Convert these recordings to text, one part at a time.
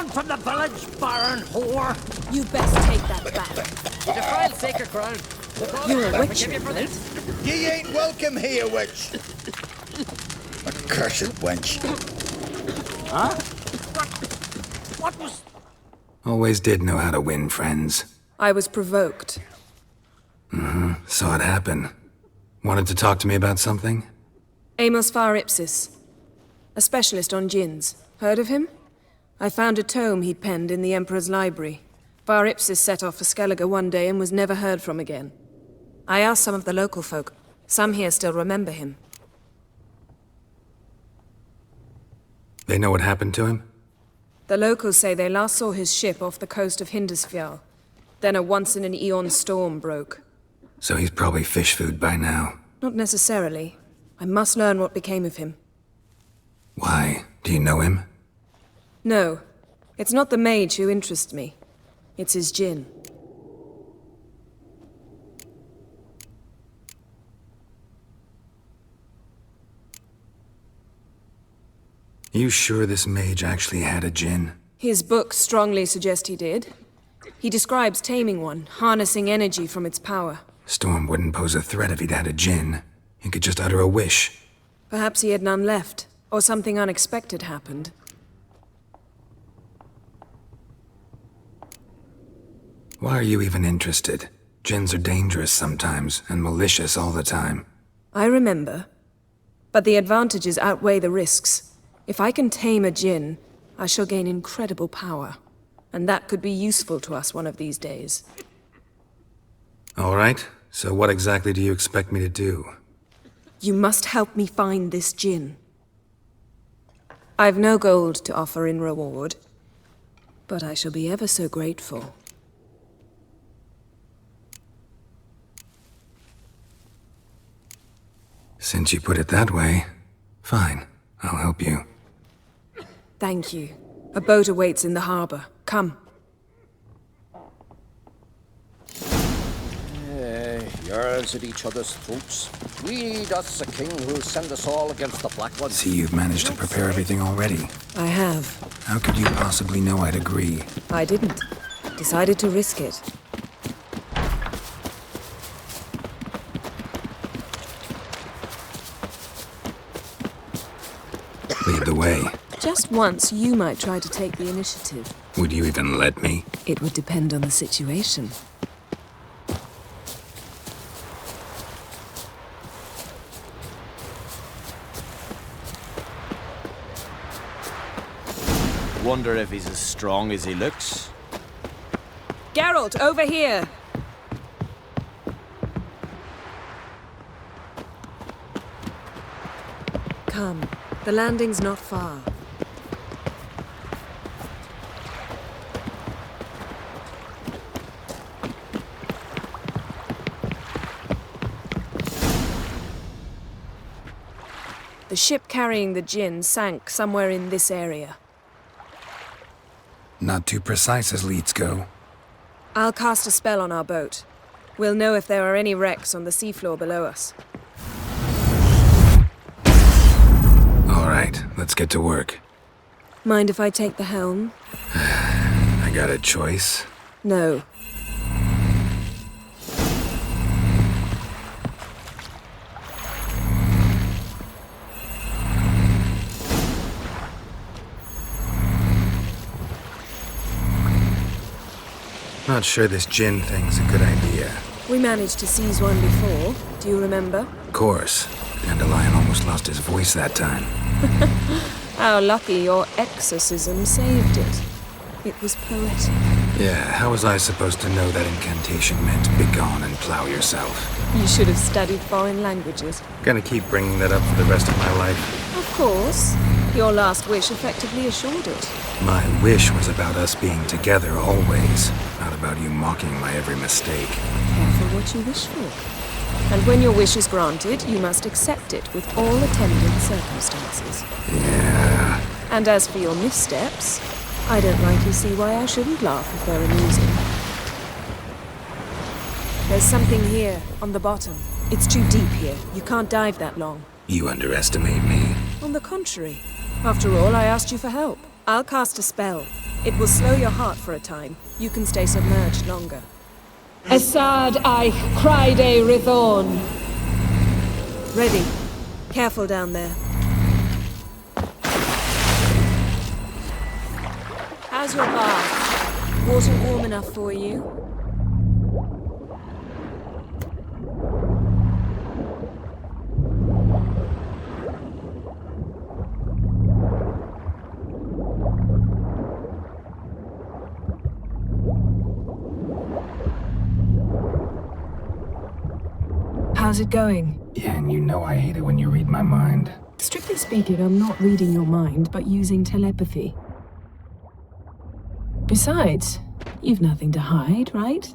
gone from the village, barren whore? You best take that back. Defile sacred ground. You're a witch, For right? this. Ye ain't welcome here, witch. Accursed wench. Huh? What was... Always did know how to win friends. I was provoked. Saw it happen. Wanted to talk to me about something? Amos Far Ipsis. A specialist on djinns. Heard of him? I found a tome he'd penned in the Emperor's library. Far Ipsis set off for Skellige one day and was never heard from again. I asked some of the local folk. Some here still remember him. They know what happened to him? The locals say they last saw his ship off the coast of Hindisfjall. Then a once-in-an-eon storm broke. So he's probably fish food by now. Not necessarily. I must learn what became of him. Why? Do you know him? No. It's not the mage who interests me. It's his djinn. You sure this mage actually had a djinn? His books strongly suggest he did. He describes taming one, harnessing energy from its power. Storm wouldn't pose a threat if he'd had a djinn. He could just utter a wish. Perhaps he had none left, or something unexpected happened. Why are you even interested? Djinns are dangerous sometimes, and malicious all the time. I remember. But the advantages outweigh the risks. If I can tame a djinn, I shall gain incredible power. And that could be useful to us one of these days. All right, so what exactly do you expect me to do? You must help me find this djinn. I've no gold to offer in reward, but I shall be ever so grateful. Since you put it that way, fine, I'll help you. Thank you. A boat awaits in the harbor. Come. Yearns at each other's throats. We, that's the king who'll send us all against the Black Ones. See, you've managed to prepare everything already. I have. How could you possibly know I'd agree? I didn't. Decided to risk it. Lead the way. Just once, you might try to take the initiative. Would you even let me? It would depend on the situation. Wonder if he's as strong as he looks. Geralt, over here! Come. The landing's not far. The ship carrying the djinn sank somewhere in this area. Not too precise as leads go. I'll cast a spell on our boat. We'll know if there are any wrecks on the seafloor below us. All right, let's get to work. Mind if I take the helm? I got a choice. No. Not sure this djinn thing's a good idea. We managed to seize one before. Do you remember? Of course. Dandelion almost lost his voice that time. How lucky your exorcism saved it. It was poetic. Yeah, how was I supposed to know that incantation meant begone and plow yourself? You should have studied foreign languages. Gonna keep bringing that up for the rest of my life. Of course. Your last wish effectively assured it. My wish was about us being together always, not about you mocking my every mistake. Careful what you wish for. And when your wish is granted, you must accept it with all attendant circumstances. Yeah. And as for your missteps, I don't rightly see why I shouldn't laugh if they're amusing. There's something here, on the bottom. It's too deep here. You can't dive that long. You underestimate me. On the contrary. After all, I asked you for help. I'll cast a spell. It will slow your heart for a time. You can stay submerged longer. Assad I Cryde Rithorn. Ready. Careful down there. How's your bath? Water warm enough for you? How's it going? Yeah, and you know I hate it when you read my mind. Strictly speaking, I'm not reading your mind, but using telepathy. Besides, you've nothing to hide, right?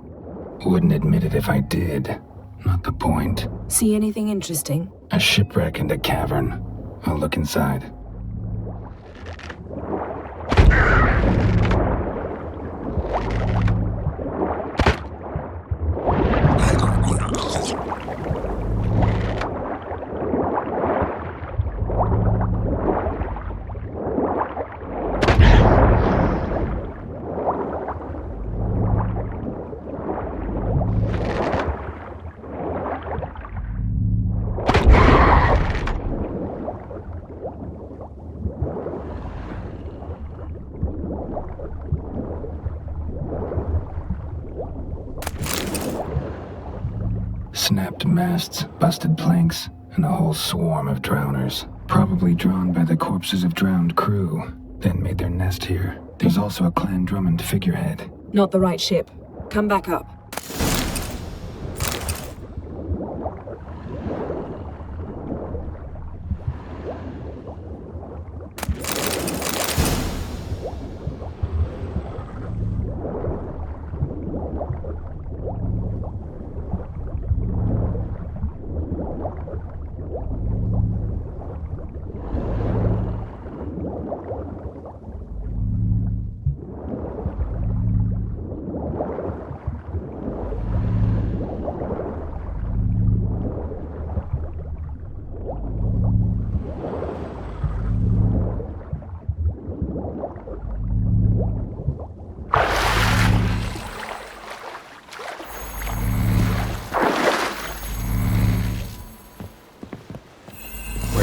Wouldn't admit it if I did. Not the point. See anything interesting? A shipwreck and a cavern. I'll look inside. Snapped masts, busted planks, and a whole swarm of drowners. Probably drawn by the corpses of drowned crew, then made their nest here. There's also a Clan Drummond figurehead. Not the right ship. Come back up.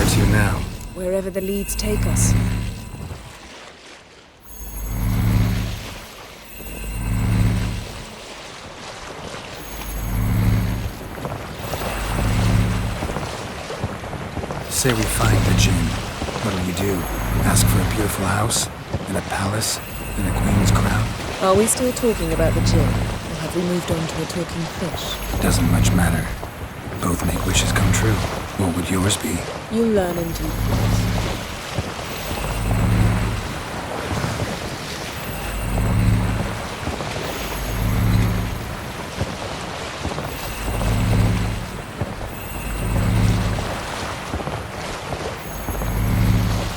To now. Wherever the leads take us. Say we find the Jinn. What'll you do? Ask for a beautiful house? And a palace? And a queen's crown? Are we still talking about the Jinn? Or have we moved on to a talking fish? Doesn't much matter. Both make wishes come true. What would yours be? You'll learn in due course.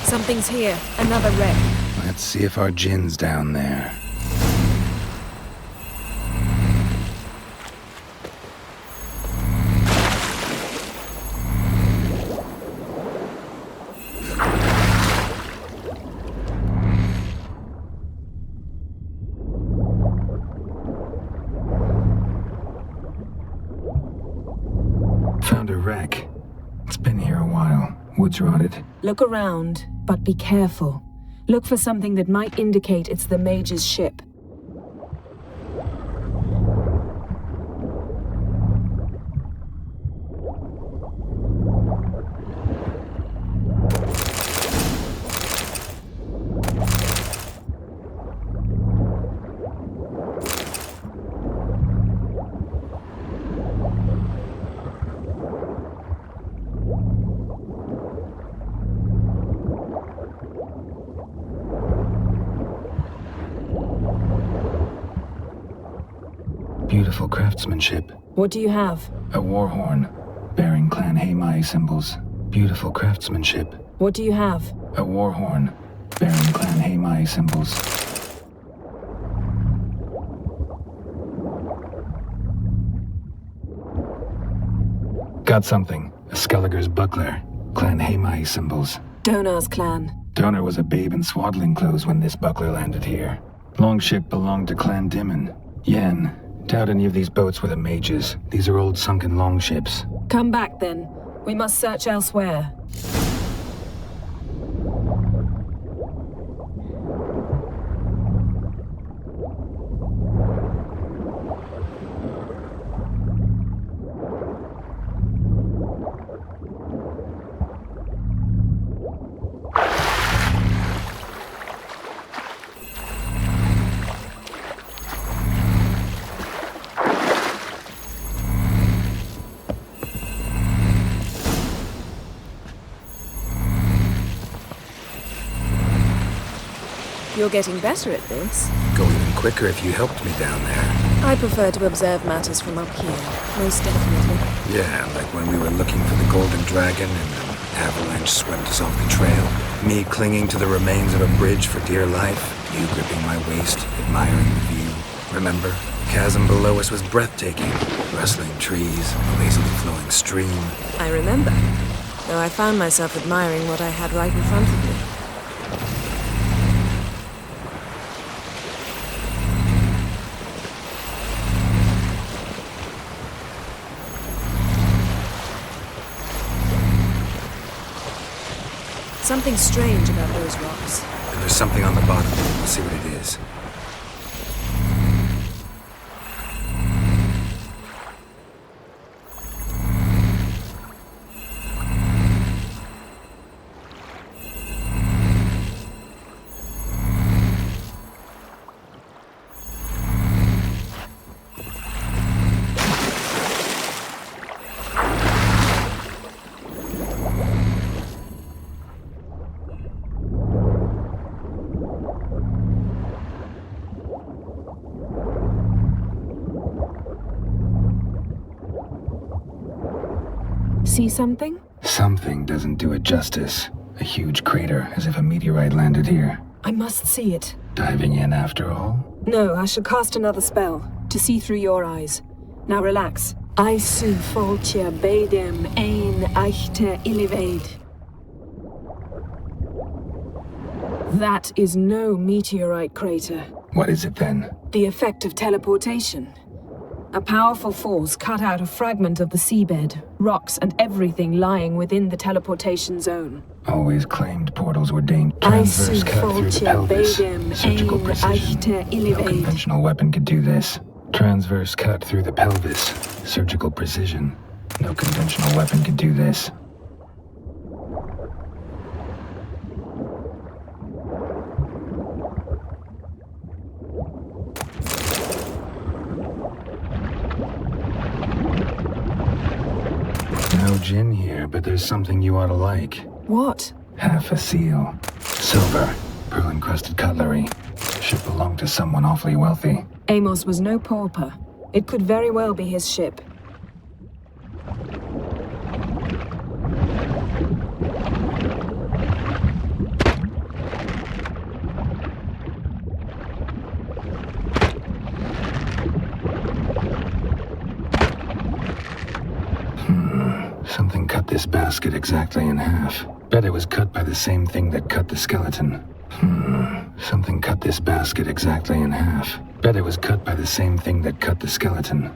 Something's here. Another wreck. Let's see if our Jinn's down there. Found a wreck. It's been here a while. Wood's rotted. Look around, but be careful. Look for something that might indicate it's the mage's ship. Beautiful craftsmanship. What do you have? A war horn, bearing Clan Haimai symbols. Beautiful craftsmanship. What do you have? A war horn, bearing Clan Haimai symbols. Got something. A Skelliger's buckler. Clan Haimai symbols. Donar's clan. Donar was a babe in swaddling clothes when this buckler landed here. Longship belonged to Clan Dimon. Yen, doubt any of these boats were the mages. These are old sunken longships. Come back then. We must search elsewhere. You're getting better at this. Go even quicker if you helped me down there. I prefer to observe matters from up here, most definitely. Yeah, like when we were looking for the Golden Dragon and an avalanche swept us off the trail. Me clinging to the remains of a bridge for dear life. You gripping my waist, admiring the view. Remember? The chasm below us was breathtaking. Rustling trees, a lazily flowing stream. I remember, though I found myself admiring what I had right in front of me. Something strange about those rocks. And there's something on the bottom. Let's see what it is. See something? Something doesn't do it justice. A huge crater, as if a meteorite landed here. I must see it. Diving in after all? No, I shall cast another spell, to see through your eyes. Now relax. Aisu foltia bedem ein eichte illivaid. That is no meteorite crater. What is it then? The effect of teleportation. A powerful force cut out a fragment of the seabed, rocks and everything lying within the teleportation zone. Always claimed portals were dangerous. Transverse cut through the pelvis. Surgical precision. No conventional weapon could do this. Transverse cut through the pelvis. Surgical precision. No conventional weapon could do this. No gin here, but there's something you ought to like. What? Half a seal. Silver. Pearl-encrusted cutlery. Should belong to someone awfully wealthy. Amos was no pauper. It could very well be his ship. Something cut this basket exactly in half. Bet it was cut by the same thing that cut the skeleton. Something cut this basket exactly in half. Bet it was cut by the same thing that cut the skeleton.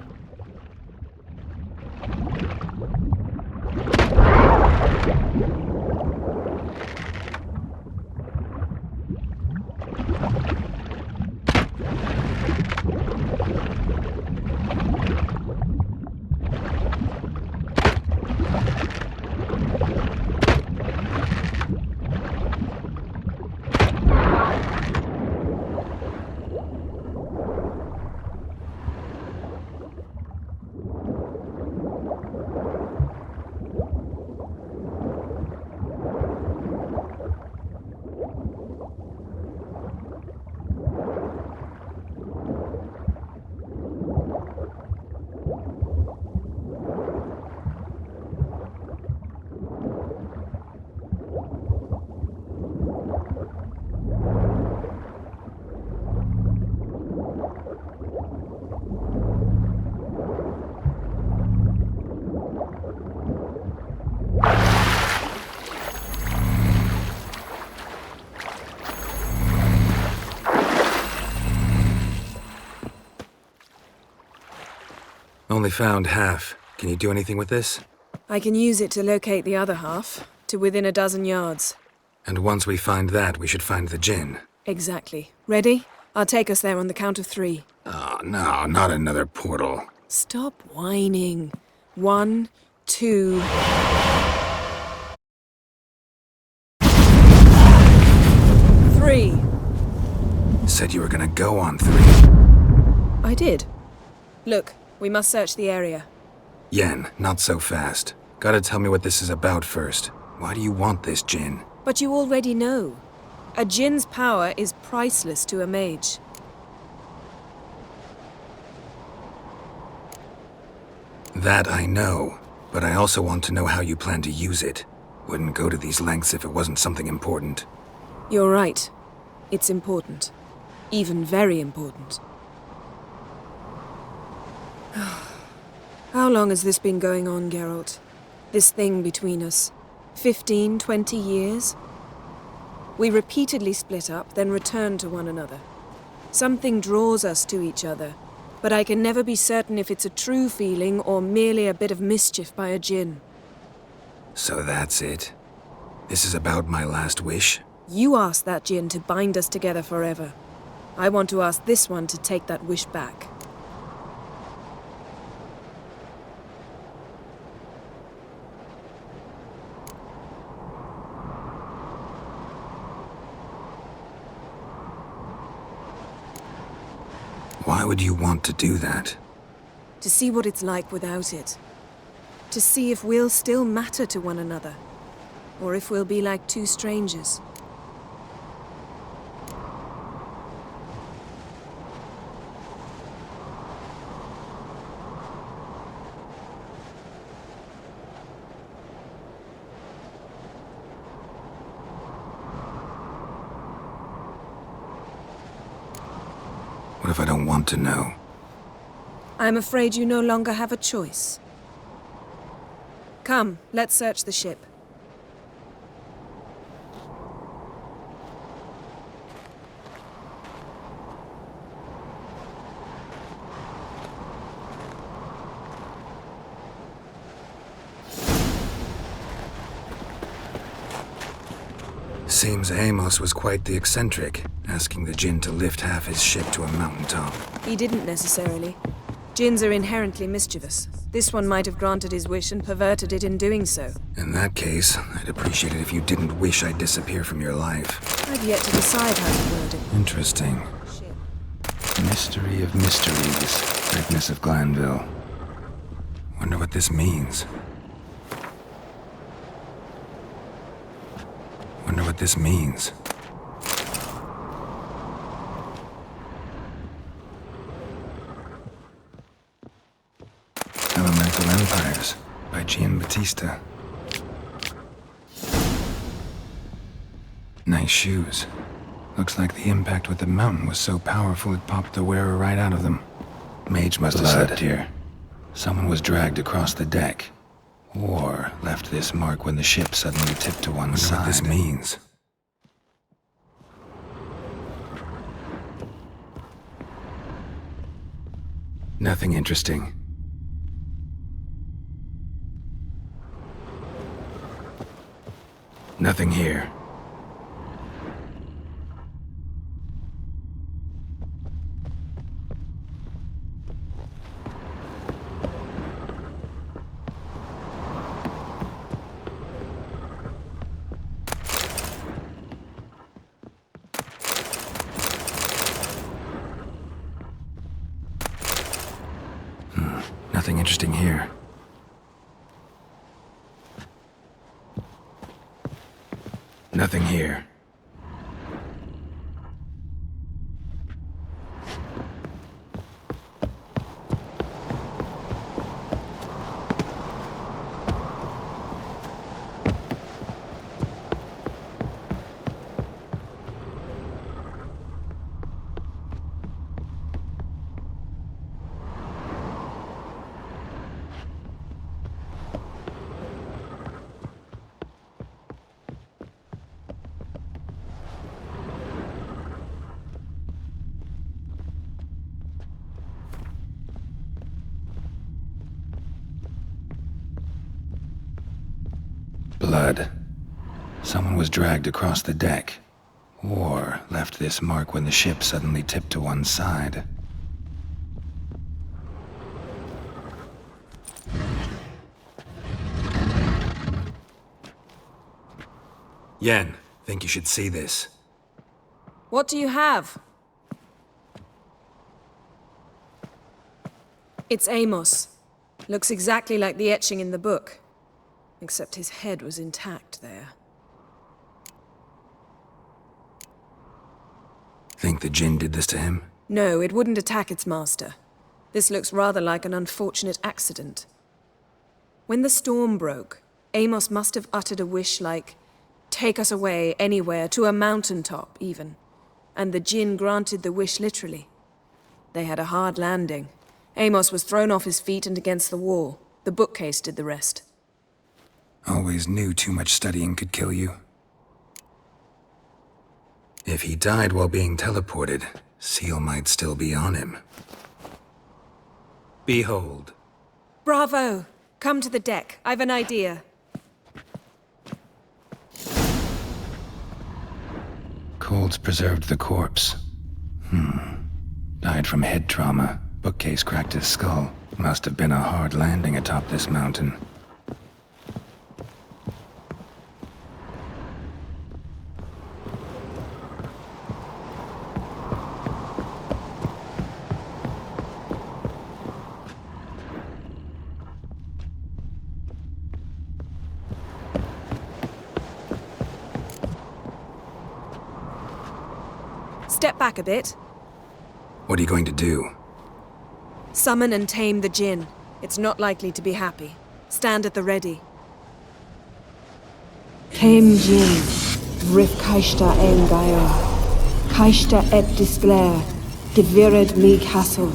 only found half. Can you do anything with this? I can use it to locate the other half, to within a dozen yards. And once we find that, we should find the Jinn. Exactly. Ready? I'll take us there on the count of 3. Oh, no, not another portal. Stop whining. 1, 2... Three. Said you were gonna go on 3. I did. Look, we must search the area. Yen, not so fast. Gotta tell me what this is about first. Why do you want this Jinn? But you already know. A Jinn's power is priceless to a mage. That I know, but I also want to know how you plan to use it. Wouldn't go to these lengths if it wasn't something important. You're right. It's important. Even very important. How long has this been going on, Geralt? This thing between us? 15, 20 years? We repeatedly split up, then return to one another. Something draws us to each other, but I can never be certain if it's a true feeling or merely a bit of mischief by a Jinn. So that's it. This is about my last wish? You asked that Jinn to bind us together forever. I want to ask this one to take that wish back. Why would you want to do that? To see what it's like without it. To see if we'll still matter to one another. Or if we'll be like two strangers. What if I don't want to know? I'm afraid you no longer have a choice. Come, let's search the ship. Seems Amos was quite the eccentric, asking the Jinn to lift half his ship to a mountaintop. He didn't necessarily. Jinns are inherently mischievous. This one might have granted his wish and perverted it in doing so. In that case, I'd appreciate it if you didn't wish I'd disappear from your life. I've yet to decide how to word it. Interesting. Mystery of mysteries, Agnes of Glanville. Wonder what this means. Wonder what this means. Elemental Empires by Giambattista. Nice shoes. Looks like the impact with the mountain was so powerful it popped the wearer right out of them. Mage must have slept here. Someone was dragged across the deck. Or left this mark when the ship suddenly tipped to one side. What this means. Nothing interesting. Nothing here. Nothing interesting here. Nothing here. blood. Someone was dragged across the deck, or left this mark when the ship suddenly tipped to one side. Yen, think you should see this. What do you have? It's Amos. Looks exactly like the etching in the book. Except his head was intact there. Think the Jinn did this to him? No, it wouldn't attack its master. This looks rather like an unfortunate accident. When the storm broke, Amos must have uttered a wish like, "Take us away, anywhere, to a mountaintop, even." And the Jinn granted the wish literally. They had a hard landing. Amos was thrown off his feet and against the wall. The bookcase did the rest. Always knew too much studying could kill you. If he died while being teleported, Seal might still be on him. Behold. Bravo! Come to the deck. I've an idea. Cold's preserved the corpse. Died from head trauma. Bookcase cracked his skull. Must have been a hard landing atop this mountain. Step back a bit. What are you going to do? Summon and tame the Jinn. It's not likely to be happy. Stand at the ready. Tame Jinn, Rif Kaishta en Gaia, Kaishta et Disglair, Devired me Castle.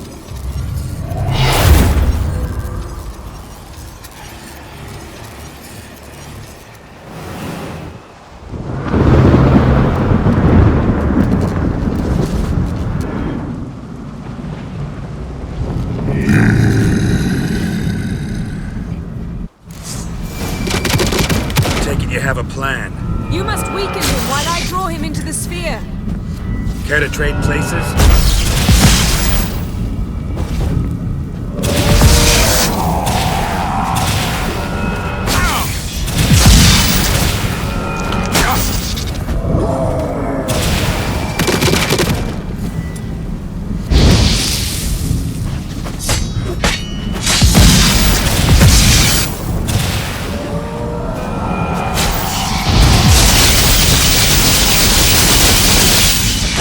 Take it you have a plan. You must weaken him while I draw him into the sphere. Care to trade places?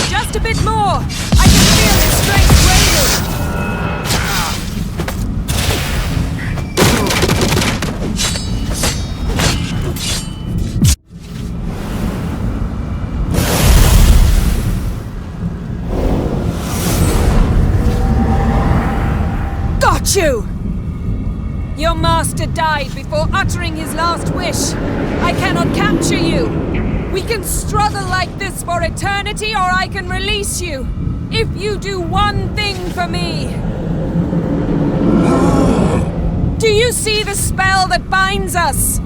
Just a bit more! I can feel his strength waning! Got you! Your master died before uttering his last wish. I cannot capture you. We can struggle like this for eternity, or I can release you. If you do one thing for me. Do you see the spell that binds us?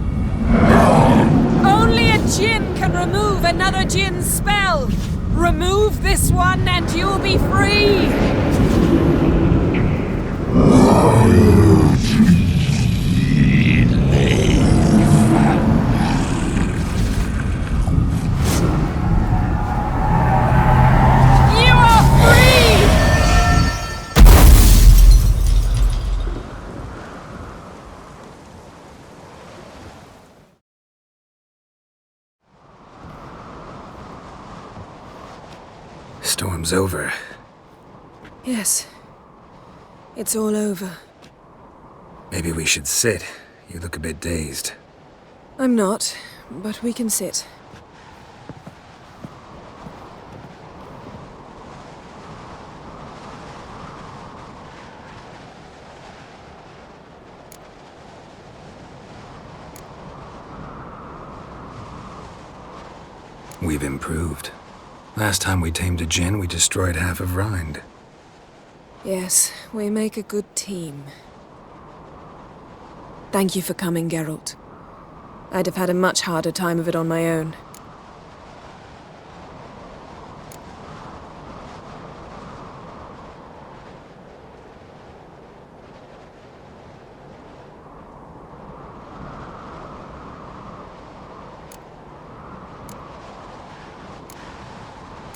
Only a Jinn can remove another Jinn's spell. Remove this one and you'll be free. You are free! Storm's over. Yes. It's all over. Maybe we should sit. You look a bit dazed. I'm not, but we can sit. We've improved. Last time we tamed a Jinn, we destroyed half of Rind. Yes, we make a good team. Thank you for coming, Geralt. I'd have had a much harder time of it on my own.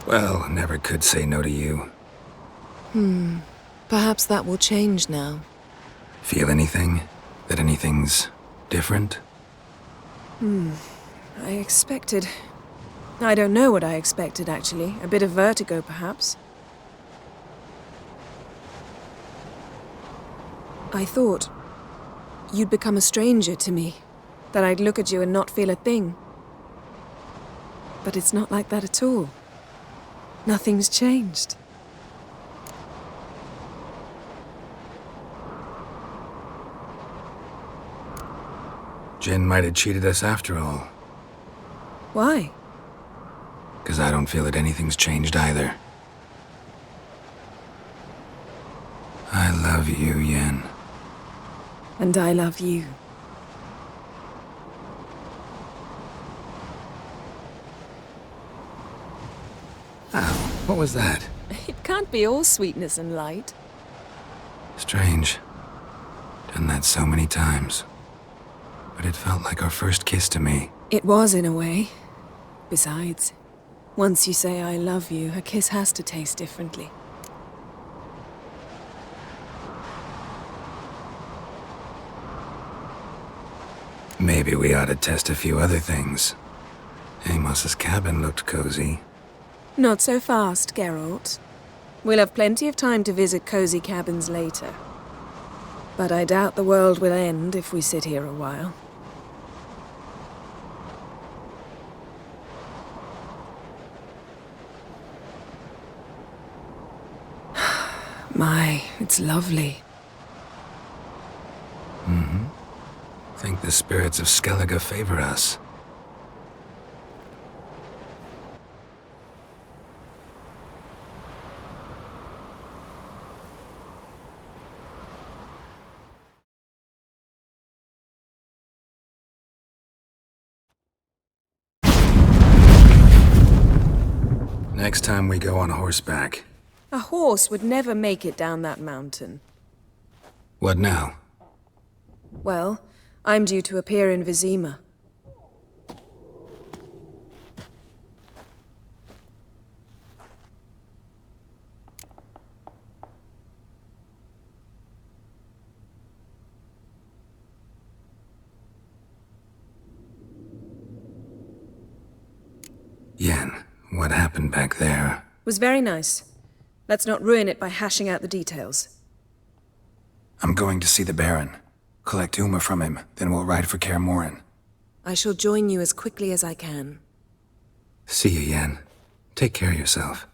Well, never could say no to you. Perhaps that will change now. Feel anything? That anything's different? I expected... I don't know what I expected, actually. A bit of vertigo, perhaps. I thought you'd become a stranger to me, that I'd look at you and not feel a thing. But it's not like that at all. Nothing's changed. Jin might have cheated us after all. Why? 'Cause I don't feel that anything's changed either. I love you, Yen. And I love you. Ow, what was that? It can't be all sweetness and light. Strange. Done that so many times. But it felt like our first kiss to me. It was, in a way. Besides, once you say I love you, a kiss has to taste differently. Maybe we ought to test a few other things. Amos's cabin looked cozy. Not so fast, Geralt. We'll have plenty of time to visit cozy cabins later. But I doubt the world will end if we sit here a while. My, it's lovely. Think the spirits of Skellige favor us. Next time we go on horseback. A horse would never make it down that mountain. What now? Well, I'm due to appear in Vizima. Yen, what happened back there? Was very nice. Let's not ruin it by hashing out the details. I'm going to see the Baron. Collect Uma from him, then we'll ride for Kaer Morhen. I shall join you as quickly as I can. See you, Yen. Take care of yourself.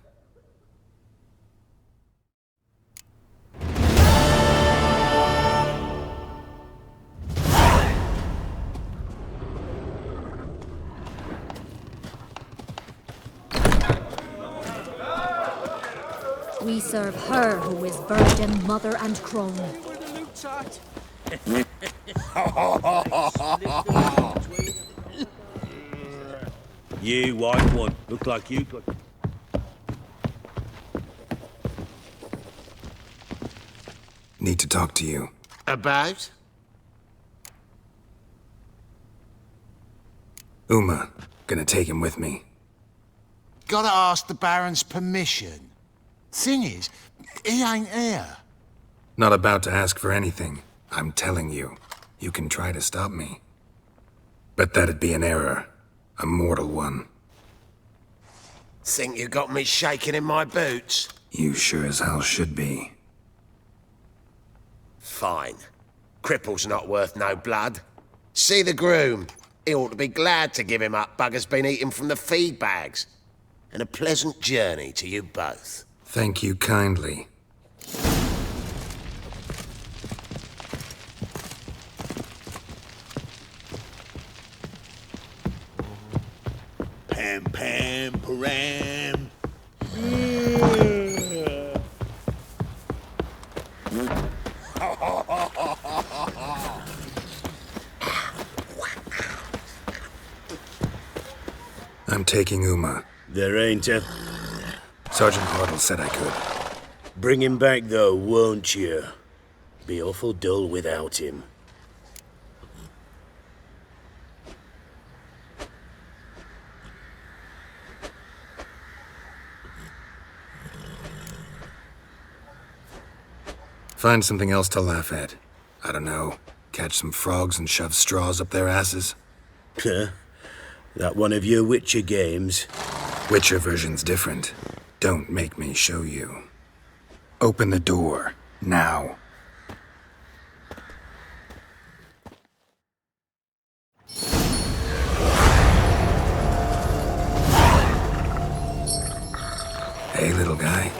We serve her who is virgin, mother, and crone. You white one. Look like you got... Need to talk to you. About? Uma. Gonna take him with me. Gotta ask the Baron's permission. Thing is, he ain't here. Not about to ask for anything. I'm telling you. You can try to stop me. But that'd be an error. A mortal one. Think you got me shaking in my boots? You sure as hell should be. Fine. Cripple's not worth no blood. See the groom. He ought to be glad to give him up. Bugger's been eating from the feed bags. And a pleasant journey to you both. Thank you kindly. Pam, pam, param. I'm taking Uma. There ain't a... Sergeant Caudle said I could. Bring him back, though, won't you? Be awful dull without him. Find something else to laugh at. I don't know. Catch some frogs and shove straws up their asses. Huh? That one of your Witcher games? Witcher version's different. Don't make me show you. Open the door. Now. Hey, little guy.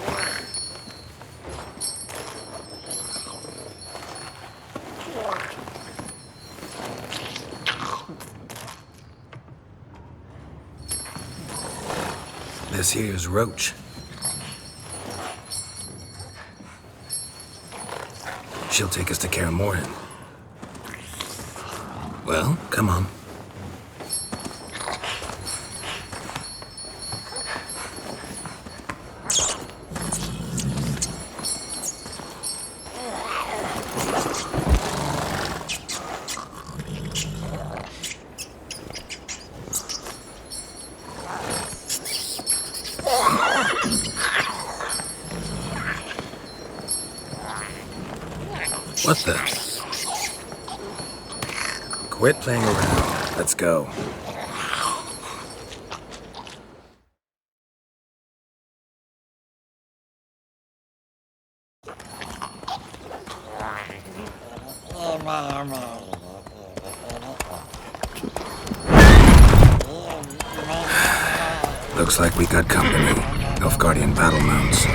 This here's Roach. She'll take us to Kaer Morhen. Well, come on. What the? Quit playing around. Let's go. Looks like we got company. Nilfgaardian battle mounts.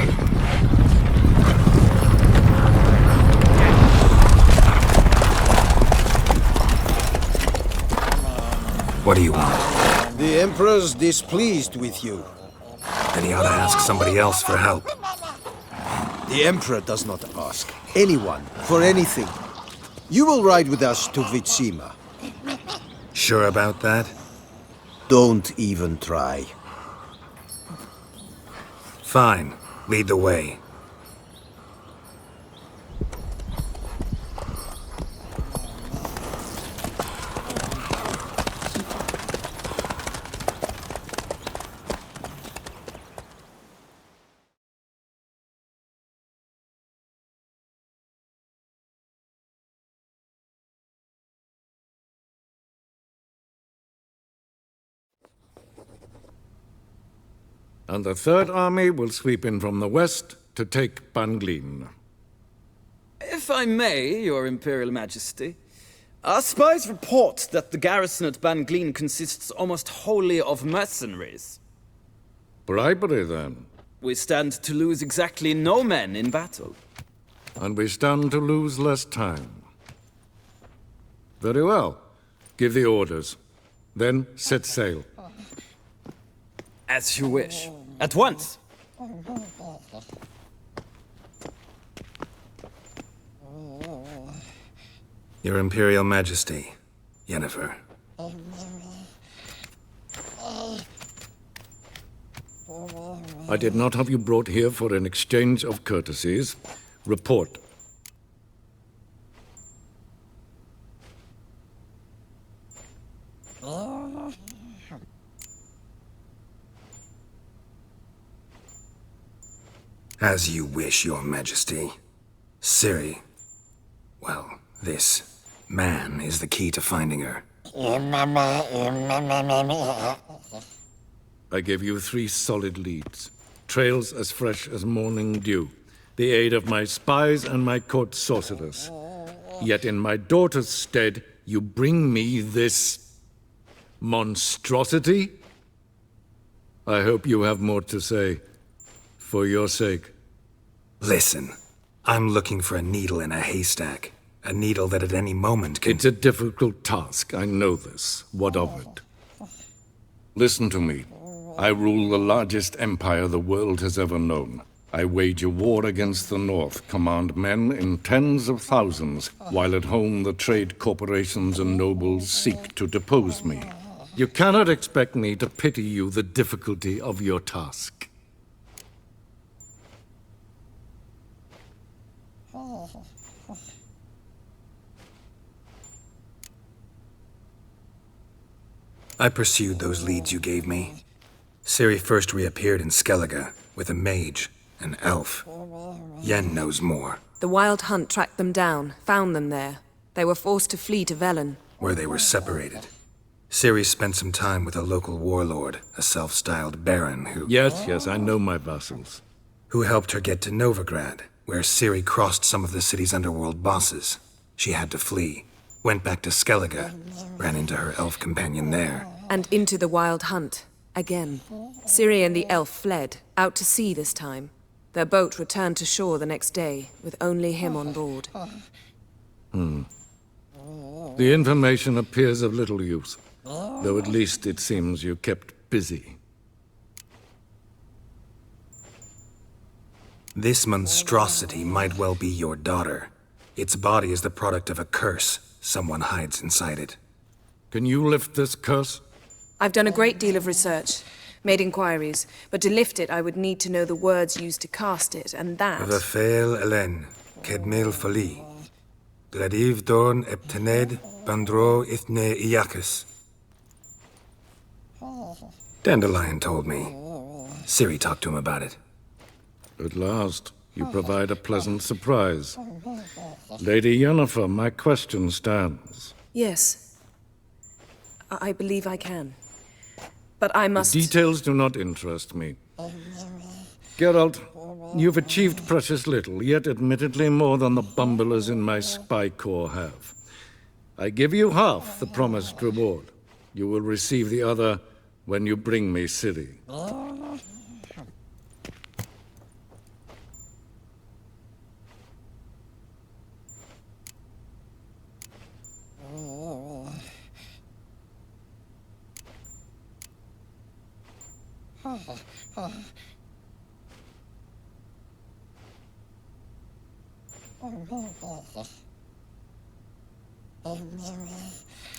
What do you want? The Emperor's displeased with you. Then he ought to ask somebody else for help. The Emperor does not ask anyone for anything. You will ride with us to Vitsima. Sure about that? Don't even try. Fine. Lead the way. And the Third Army will sweep in from the west to take Banglin. If I may, Your Imperial Majesty, our spies report that the garrison at Banglin consists almost wholly of mercenaries. Bribery, then. We stand to lose exactly no men in battle. And we stand to lose less time. Very well. Give the orders. Then set sail. As you wish. At once! Your Imperial Majesty, Yennefer. I did not have you brought here for an exchange of courtesies. Report. As you wish, Your Majesty. Ciri. Well, this man is the key to finding her. I gave you 3 solid leads. Trails as fresh as morning dew. The aid of my spies and my court sorcerers. Yet in my daughter's stead, you bring me this monstrosity? I hope you have more to say. For your sake. Listen, I'm looking for a needle in a haystack. A needle that at any moment can... It's a difficult task, I know this. What of it? Listen to me. I rule the largest empire the world has ever known. I wage a war against the North, command men in tens of thousands, while at home the trade corporations and nobles seek to depose me. You cannot expect me to pity you the difficulty of your task. I pursued those leads you gave me. Ciri first reappeared in Skellige with a mage, an elf. Yen knows more. The Wild Hunt tracked them down, found them there. They were forced to flee to Velen, where they were separated. Ciri spent some time with a local warlord, a self-styled baron who... Yes, I know my vassals. Who helped her get to Novigrad, where Ciri crossed some of the city's underworld bosses. She had to flee, went back to Skellige, ran into her elf companion there. And into the Wild Hunt, again. Ciri and the elf fled, out to sea this time. Their boat returned to shore the next day, with only him on board. The information appears of little use, though at least it seems you kept busy. This monstrosity might well be your daughter. Its body is the product of a curse someone hides inside it. Can you lift this curse? I've done a great deal of research, made inquiries, but to lift it I would need to know the words used to cast it, and that... Vafel Elen, Kedmil Fali, Gladiv Dorn Eptened, Bandro Ithne Iakis. Dandelion told me. Ciri talked to him about it. At last, you provide a pleasant surprise. Lady Yennefer, my question stands. Yes. I believe I can. But I must... The details do not interest me. Geralt, you've achieved precious little, yet admittedly more than the bumblers in my spy corps have. I give you half the promised reward. You will receive the other when you bring me Ciri.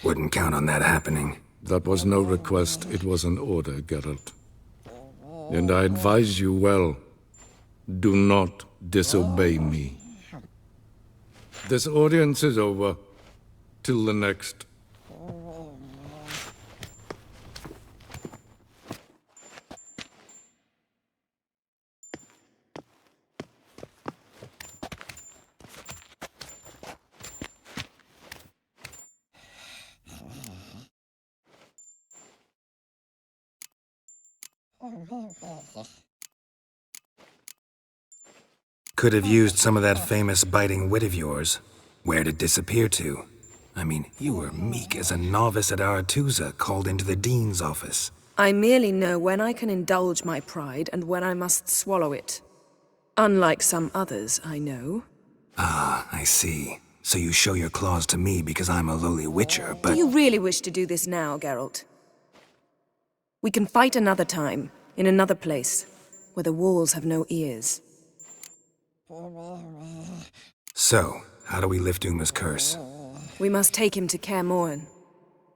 Wouldn't count on that happening. That was no request, it was an order, Geralt. And I advise you well, do not disobey me. This audience is over. Till the next. Could have used some of that famous biting wit of yours. Where'd it disappear to? I mean, you were meek as a novice at Aretuza called into the Dean's office. I merely know when I can indulge my pride and when I must swallow it. Unlike some others, I know. Ah, I see. So you show your claws to me because I'm a lowly witcher, but... Do you really wish to do this now, Geralt? We can fight another time, in another place, where the walls have no ears. So, how do we lift Uma's curse? We must take him to Kaer Morhen.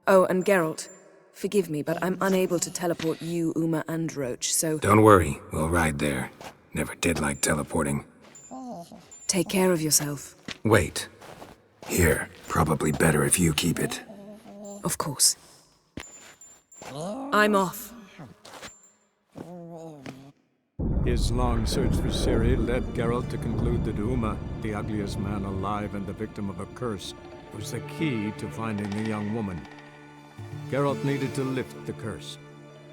Oh, and Geralt, forgive me, but I'm unable to teleport you, Uma, and Roach, so... Don't worry, we'll ride there. Never did like teleporting. Take care of yourself. Wait. Here, probably better if you keep it. Of course. I'm off. His long search for Ciri led Geralt to conclude that Uma, the ugliest man alive and the victim of a curse, was the key to finding the young woman. Geralt needed to lift the curse,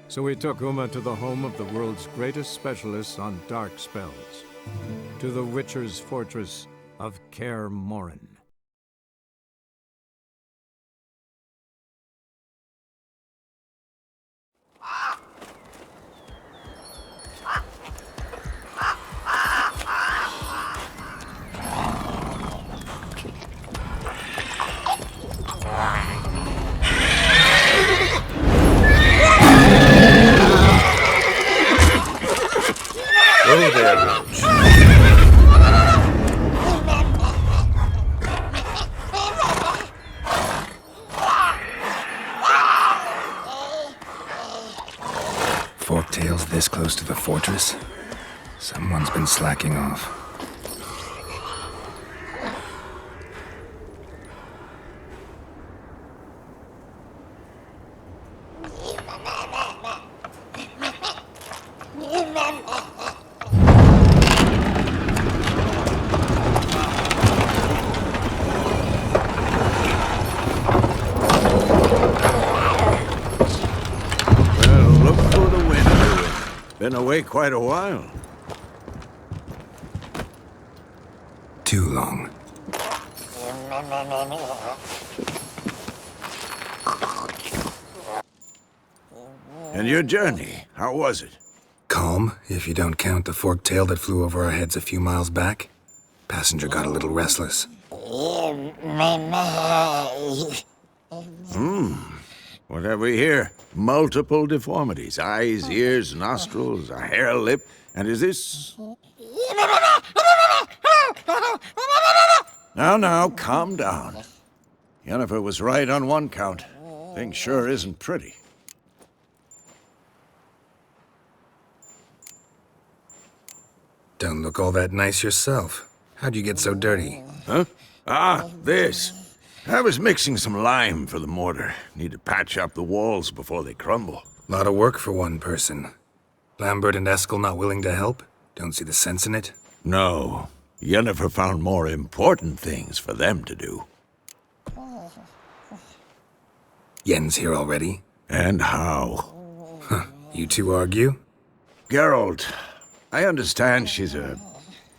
so he took Uma to the home of the world's greatest specialist on dark spells, to the Witcher's fortress of Kaer Morhen. Hello there, Roach. Forktails this close to the fortress? Someone's been slacking off. Been away quite a while. Too long. And your journey, how was it? Calm, if you don't count the forktail that flew over our heads a few miles back. Passenger got a little restless. What have we here? Multiple deformities. Eyes, ears, nostrils, a hair lip. And is this... Now, calm down. Yennefer was right on one count. Thing sure isn't pretty. Don't look all that nice yourself. How'd you get so dirty? Huh? Ah, this. I was mixing some lime for the mortar. Need to patch up the walls before they crumble. Lot of work for one person. Lambert and Eskel not willing to help? Don't see the sense in it? No. Yennefer found more important things for them to do. Yen's here already? And how? Huh. You two argue? Geralt, I understand she's a...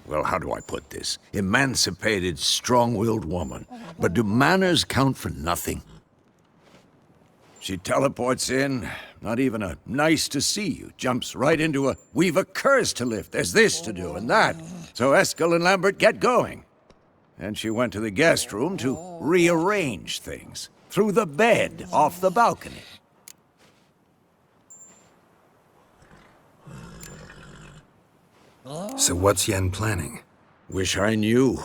Well, how do I put this? Emancipated, strong-willed woman. But do manners count for nothing? She teleports in, not even a nice to see you, jumps right into a we've a curse to lift, there's this to do and that. So Eskel and Lambert get going. And she went to the guest room to rearrange things. Through the bed, off the balcony. So what's Yen planning? Wish I knew.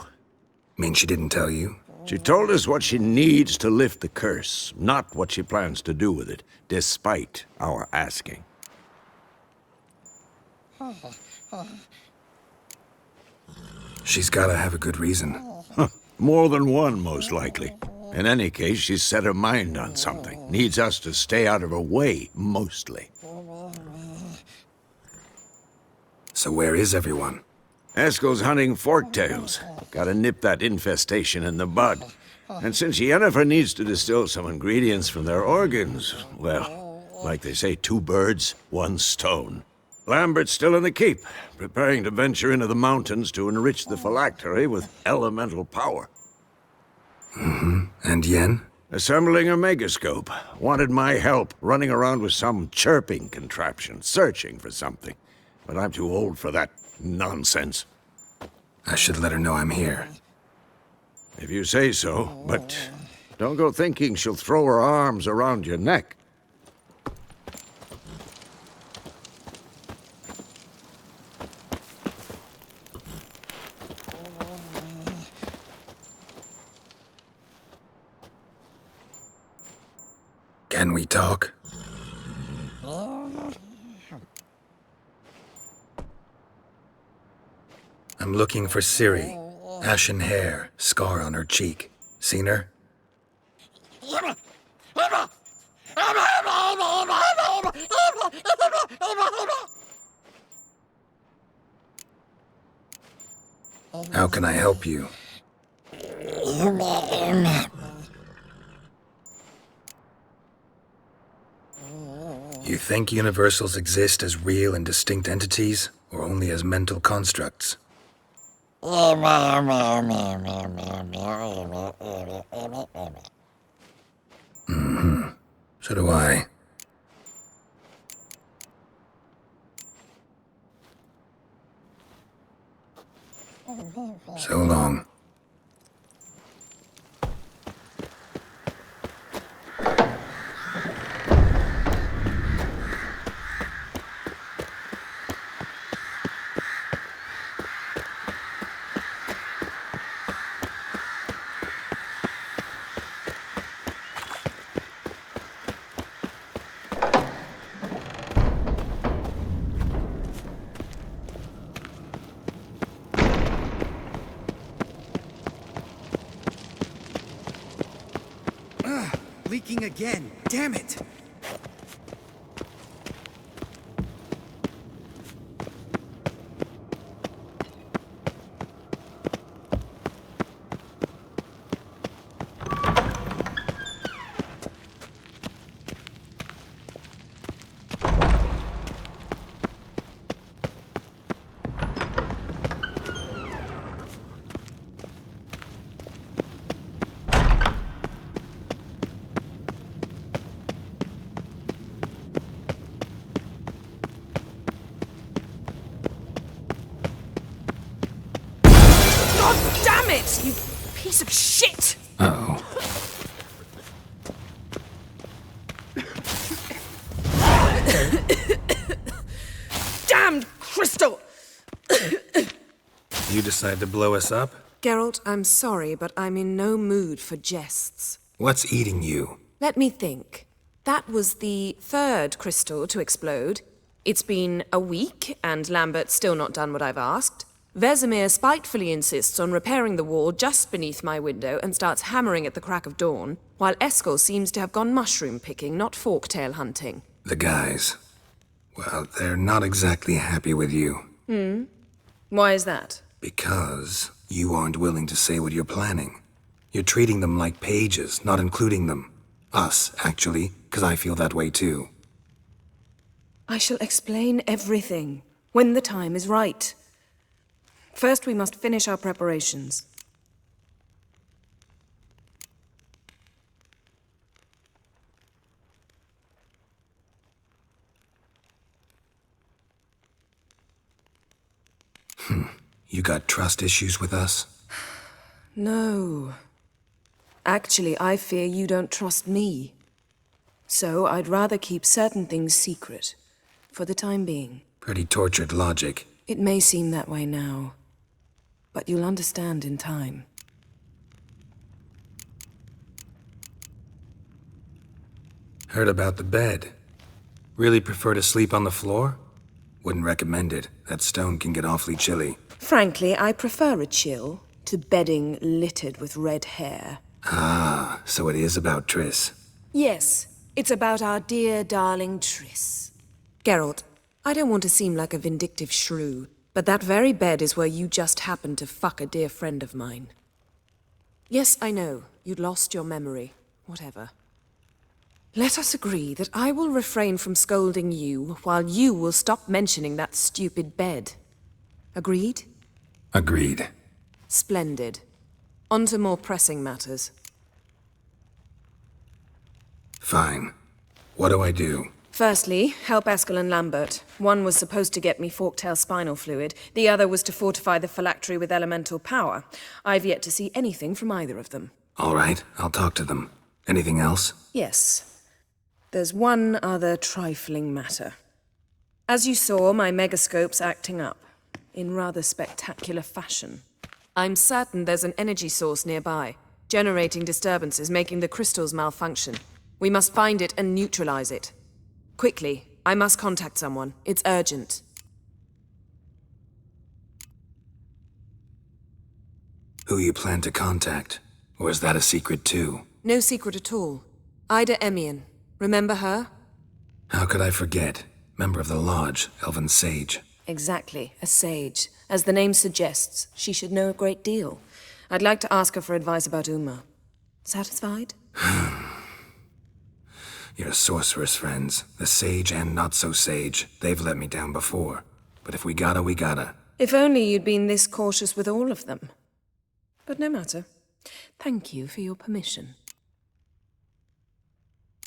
Mean she didn't tell you? She told us what she needs to lift the curse, not what she plans to do with it, despite our asking. She's gotta have a good reason. More than one, most likely. In any case, she's set her mind on something. Needs us to stay out of her way, mostly. So where is everyone? Eskel's hunting forktails. Gotta nip that infestation in the bud. And since Yennefer needs to distill some ingredients from their organs, well, like they say, 2 birds, 1 stone. Lambert's still in the keep, preparing to venture into the mountains to enrich the phylactery with elemental power. Mm-hmm. And Yen? Assembling a megascope. Wanted my help running around with some chirping contraption, searching for something. But I'm too old for that nonsense. I should let her know I'm here. If you say so, but don't go thinking she'll throw her arms around your neck. Can we talk? I'm looking for Ciri. Ashen hair, scar on her cheek. Seen her? How can I help you? You think universals exist as real and distinct entities, or only as mental constructs? Mm-hmm. So do I. So long. leaking again. Damn it! Damn it, you piece of shit! Uh-oh. Damned crystal! You decide to blow us up? Geralt, I'm sorry, but I'm in no mood for jests. What's eating you? Let me think. That was the third crystal to explode. It's been a week, and Lambert's still not done what I've asked. Vesemir spitefully insists on repairing the wall just beneath my window and starts hammering at the crack of dawn, while Eskel seems to have gone mushroom picking, not forktail hunting. The guys. Well, they're not exactly happy with you. Why is that? Because you aren't willing to say what you're planning. You're treating them like pages, not including them. Us, actually, because I feel that way too. I shall explain everything, when the time is right. First, we must finish our preparations. You got trust issues with us? No. Actually, I fear you don't trust me. So I'd rather keep certain things secret, for the time being. Pretty tortured logic. It may seem that way now, but you'll understand in time. Heard about the bed. Really prefer to sleep on the floor? Wouldn't recommend it. That stone can get awfully chilly. Frankly, I prefer a chill to bedding littered with red hair. Ah, so it is about Triss. Yes, it's about our dear darling Triss. Geralt, I don't want to seem like a vindictive shrew, but that very bed is where you just happened to fuck a dear friend of mine. Yes, I know, you'd lost your memory. Whatever. Let us agree that I will refrain from scolding you, while you will stop mentioning that stupid bed. Agreed? Agreed. Splendid. On to more pressing matters. Fine. What do I do? Firstly, help Eskel and Lambert. One was supposed to get me forktail spinal fluid, the other was to fortify the phylactery with elemental power. I've yet to see anything from either of them. All right, I'll talk to them. Anything else? Yes. There's one other trifling matter. As you saw, my megascope's acting up, in rather spectacular fashion. I'm certain there's an energy source nearby, generating disturbances, making the crystals malfunction. We must find it and neutralize it. Quickly, I must contact someone. It's urgent. Who you plan to contact? Or is that a secret too? No secret at all. Ida Emian. Remember her? How could I forget? Member of the Lodge, Elven Sage. Exactly, a sage. As the name suggests, she should know a great deal. I'd like to ask her for advice about Uma. Satisfied? Your sorceress friends, the sage and not-so-sage, they've let me down before. But if we gotta, we gotta. If only you'd been this cautious with all of them. But no matter. Thank you for your permission.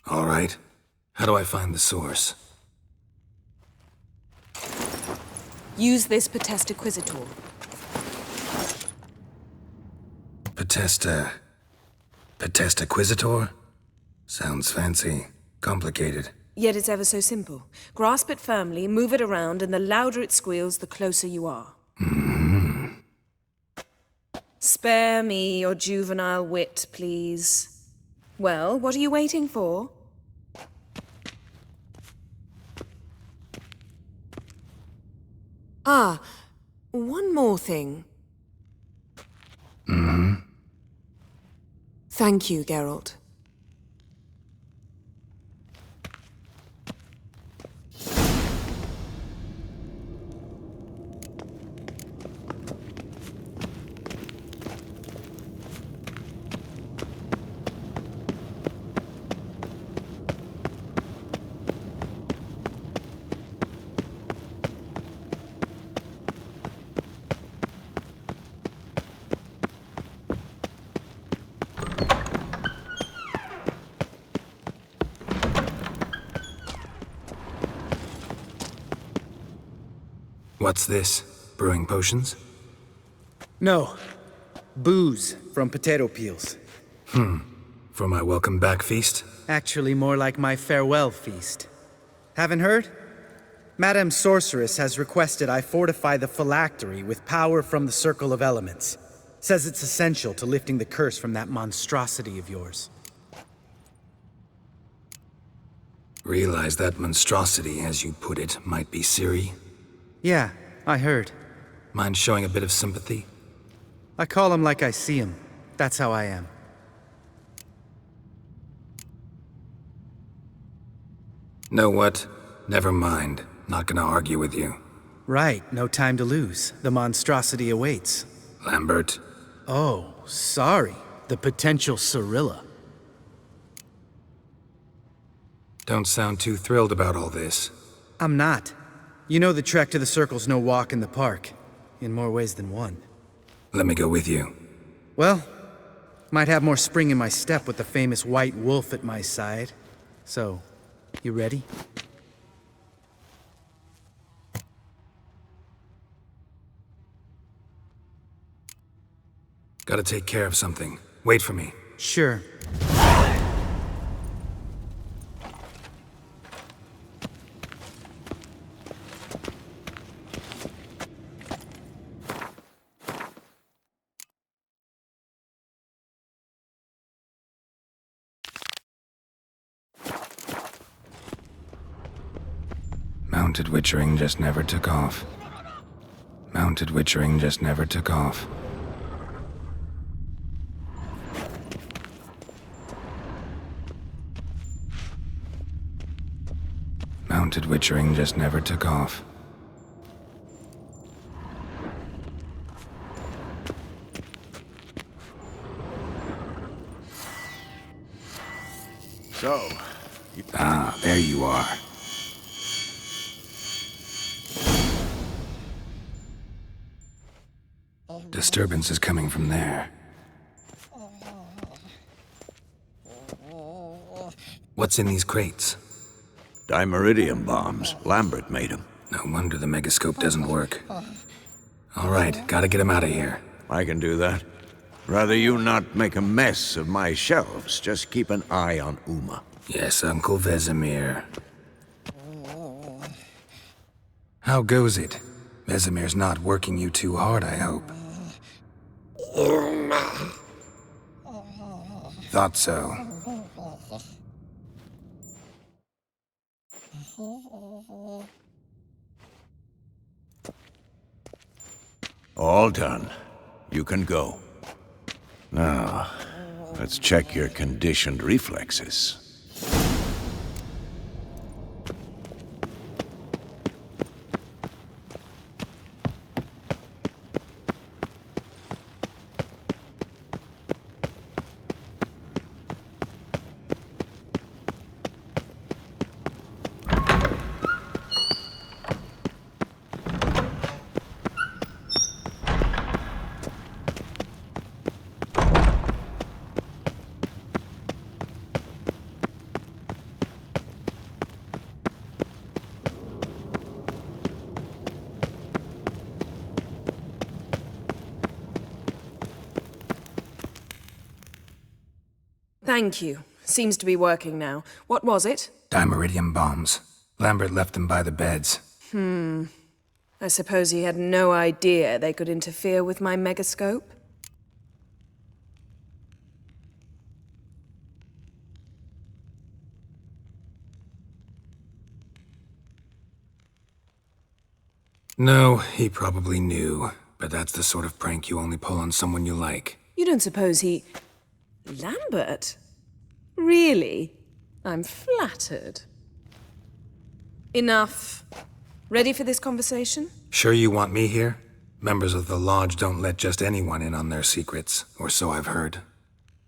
All right. How do I find the source? Use this Potestaquizitor. Potestaquizitor? Sounds fancy. Complicated. Yet it's ever so simple. Grasp it firmly, move it around, and the louder it squeals, the closer you are. Spare me your juvenile wit, please. Well, what are you waiting for? Ah, one more thing. Thank you, Geralt. What's this? Brewing potions? No. Booze from potato peels. For my welcome back feast? Actually, more like my farewell feast. Haven't heard? Madame Sorceress has requested I fortify the phylactery with power from the Circle of Elements. Says it's essential to lifting the curse from that monstrosity of yours. Realize that monstrosity, as you put it, might be Ciri? Yeah, I heard. Mind showing a bit of sympathy? I call him like I see him. That's how I am. Know what? Never mind. Not gonna argue with you. Right, no time to lose. The monstrosity awaits. Lambert. Oh, sorry. The potential Cirilla. Don't sound too thrilled about all this. I'm not. You know the trek to the Circle's no walk in the park. In more ways than one. Let me go with you. Well, might have more spring in my step with the famous White Wolf at my side. So, you ready? Gotta take care of something. Wait for me. Sure. Mounted Witchering just never took off. Mounted Witchering just never took off. Mounted Witchering just never took off. So, Ah, there you are. Disturbance is coming from there. What's in these crates? Dimeridium bombs. Lambert made them. No wonder the megascope doesn't work. All right, gotta get him out of here. I can do that. Rather you not make a mess of my shelves. Just keep an eye on Uma. Yes, Uncle Vesemir. How goes it? Vesemir's not working you too hard, I hope. Thought so. All done. You can go. Now, let's check your conditioned reflexes. Thank you. Seems to be working now. What was it? Dimeridium bombs. Lambert left them by the beds. I suppose he had no idea they could interfere with my megascope? No, he probably knew. But that's the sort of prank you only pull on someone you like. You don't suppose he... Lambert? Really? I'm flattered. Enough. Ready for this conversation? Sure you want me here? Members of the Lodge don't let just anyone in on their secrets, or so I've heard.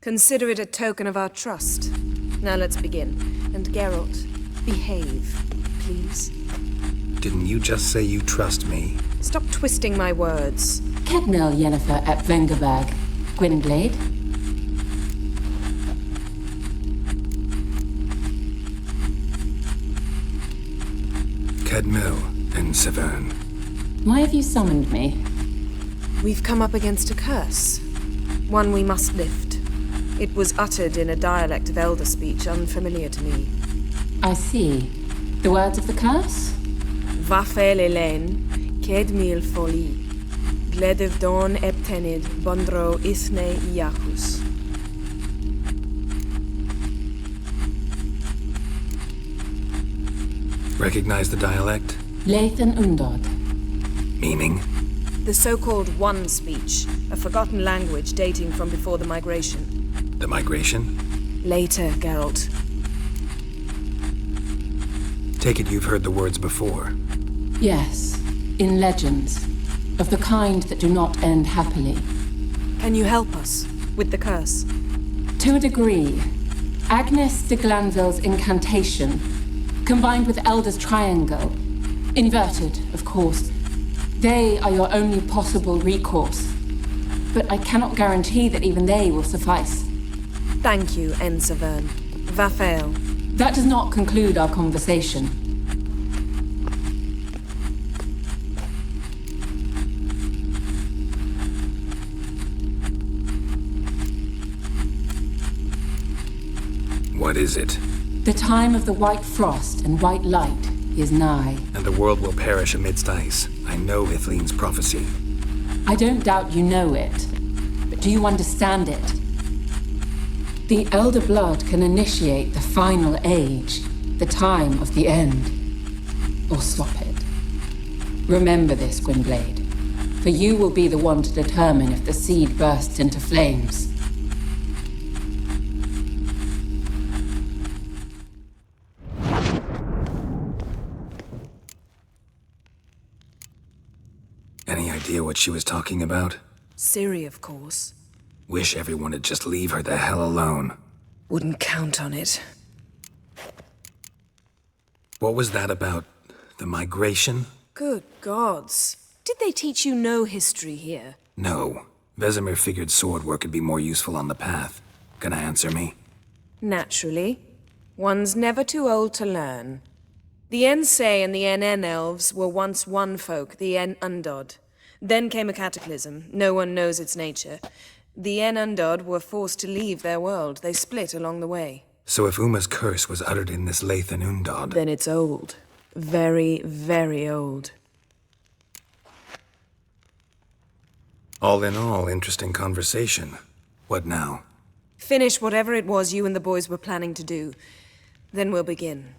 Consider it a token of our trust. Now let's begin. And Geralt, behave, please. Didn't you just say you trust me? Stop twisting my words. Kednel Yennefer at Vengerberg. Gwynblade? Kedmil and Severn. Why have you summoned me? We've come up against a curse. One we must lift. It was uttered in a dialect of Elder speech unfamiliar to me. I see. The words of the curse? Vafel Elaine, Ked mil foli, Gledev don eptenid, Bondro isne iacus. Recognize the dialect? Lathan Undod. Meaning? The so-called One speech, a forgotten language dating from before the migration. The migration? Later, Geralt. Take it you've heard the words before. Yes, in legends. Of the kind that do not end happily. Can you help us with the curse? To a degree. Agnes de Glanville's incantation, combined with Elder's triangle, inverted, of course. They are your only possible recourse. But I cannot guarantee that even they will suffice. Thank you, Ensavern. Vafel. That does not conclude our conversation. What is it? The time of the white frost and white light is nigh. And the world will perish amidst ice. I know Ithleen's prophecy. I don't doubt you know it, but do you understand it? The Elder Blood can initiate the final age, the time of the end, or stop it. Remember this, Gwynblade, for you will be the one to determine if the seed bursts into flames. Any idea what she was talking about? Ciri, of course. Wish everyone would just leave her the hell alone. Wouldn't count on it. What was that about? The migration? Good gods. Did they teach you no history here? No. Vesemir figured sword work would be more useful on the path. Gonna answer me? Naturally. One's never too old to learn. The Ensei and the NN elves were once one folk, the En Undod. Then came a cataclysm. No one knows its nature. The En Undod were forced to leave their world. They split along the way. So if Uma's curse was uttered in this Lathan Undod... Then it's old. Very, very old. All in all, interesting conversation. What now? Finish whatever it was you and the boys were planning to do. Then we'll begin.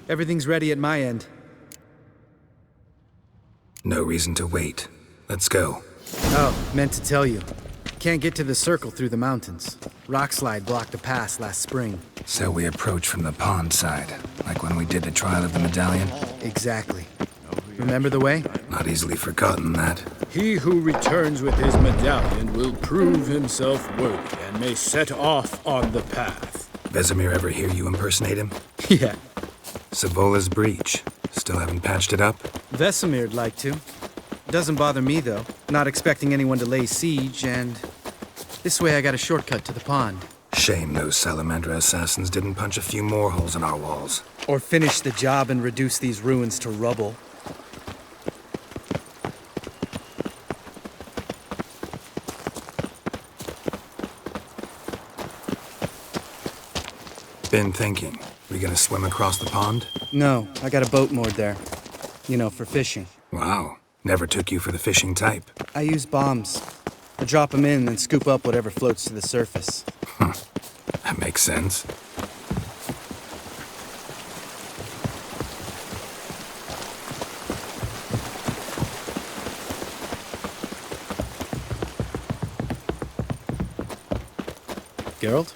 Everything's ready at my end. No reason to wait. Let's go. Oh, meant to tell you. Can't get to the circle through the mountains. Rockslide blocked the pass last spring. So we approach from the pond side, like when we did the trial of the medallion? Exactly. Remember the way? Not easily forgotten, that. He who returns with his medallion will prove himself worthy and may set off on the path. Vesemir ever hear you impersonate him? Yeah. Savola's breach. Still haven't patched it up? Vesemir'd like to. Doesn't bother me, though. Not expecting anyone to lay siege, and... this way I got a shortcut to the pond. Shame those Salamandra assassins didn't punch a few more holes in our walls. Or finish the job and reduce these ruins to rubble. Been thinking. We gonna swim across the pond? No, I got a boat moored there. You know, for fishing. Wow. Never took you for the fishing type. I use bombs. I drop them in and scoop up whatever floats to the surface. That makes sense. Geralt?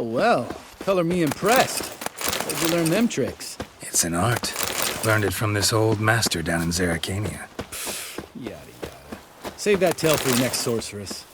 Well, color me impressed. Where'd you learn them tricks? It's an art. Learned it from this old master down in Zerrikania. Yada yada. Save that tale for your next sorceress.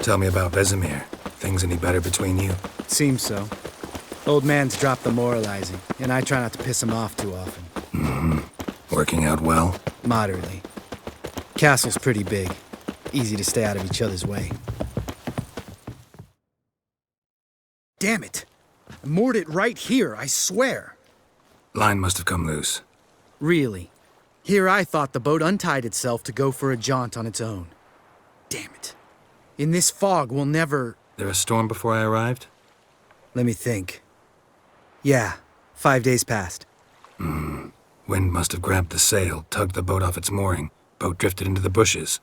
Tell me about Vesemir. Things any better between you? Seems so. Old man's dropped the moralizing, and I try not to piss him off too often. Mm-hmm. Working out well? Moderately. Castle's pretty big. Easy to stay out of each other's way. Damn it! I moored it right here, I swear! Line must have come loose. Really? Here I thought the boat untied itself to go for a jaunt on its own. Damn it. In this fog, we'll never... There a storm before I arrived? Let me think. Yeah, 5 days passed. Wind must have grabbed the sail, tugged the boat off its mooring. Boat drifted into the bushes.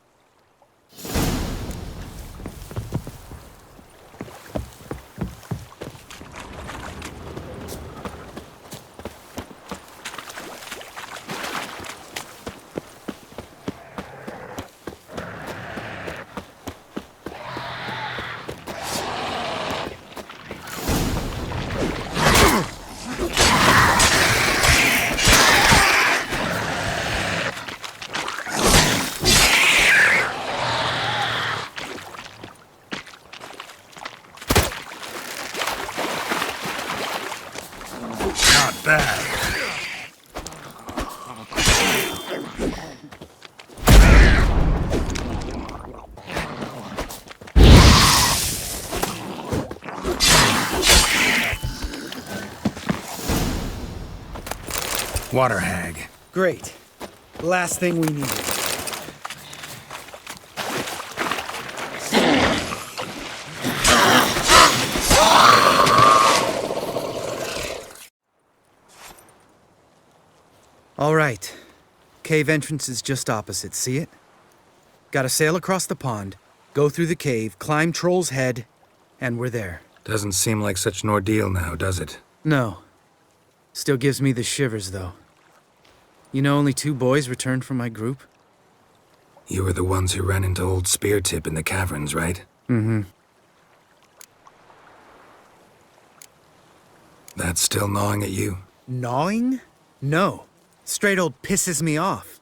Water hag. Great. The last thing we needed. All right. Cave entrance is just opposite, see it? Gotta sail across the pond, go through the cave, climb Troll's Head, and we're there. Doesn't seem like such an ordeal now, does it? No. Still gives me the shivers, though. You know only 2 boys returned from my group? You were the ones who ran into old Speartip in the caverns, right? Mm-hmm. That's still gnawing at you? Gnawing? No. Straight old pisses me off.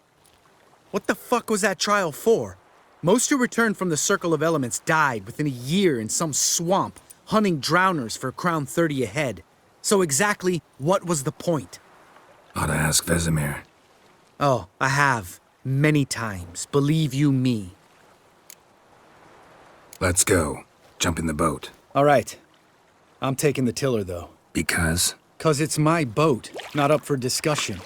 What the fuck was that trial for? Most who returned from the Circle of Elements died within a year in some swamp, hunting drowners for Crown 30 a head. So exactly what was the point? Ought to ask Vesemir. Oh, I have. Many times. Believe you me. Let's go. Jump in the boat. All right. I'm taking the tiller, though. Because? 'Cause it's my boat, not up for discussion.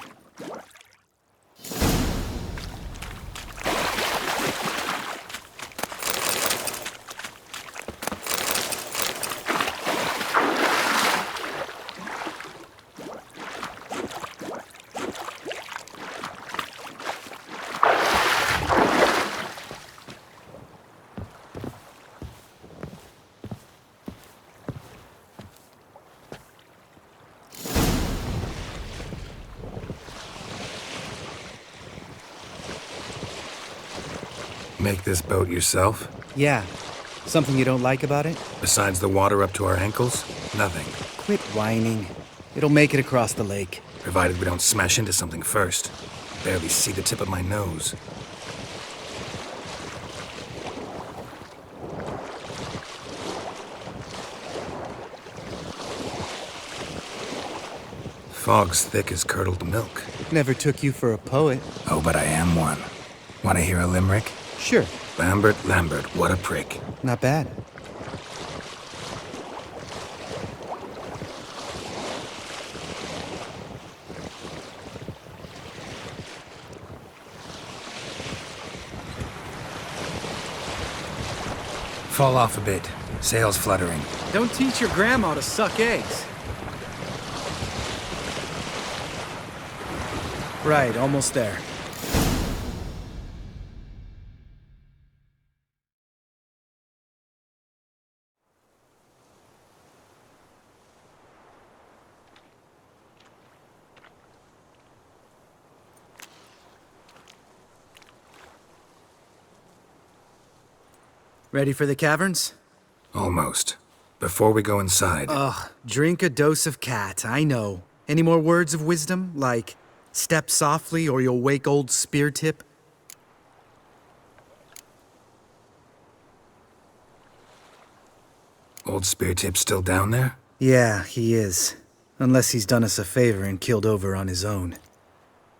Make this boat yourself? Yeah. Something you don't like about it? Besides the water up to our ankles? Nothing. Quit whining. It'll make it across the lake. Provided we don't smash into something first. Barely see the tip of my nose. Fog's thick as curdled milk. Never took you for a poet. Oh, but I am one. Want to hear a limerick? Sure. Lambert, what a prick. Not bad. Fall off a bit. Sails fluttering. Don't teach your grandma to suck eggs. Right, almost there. Ready for the caverns? Almost. Before we go inside... Ugh, drink a dose of cat, I know. Any more words of wisdom, like, step softly or you'll wake old Speartip? Old Speartip's still down there? Yeah, he is. Unless he's done us a favor and killed over on his own.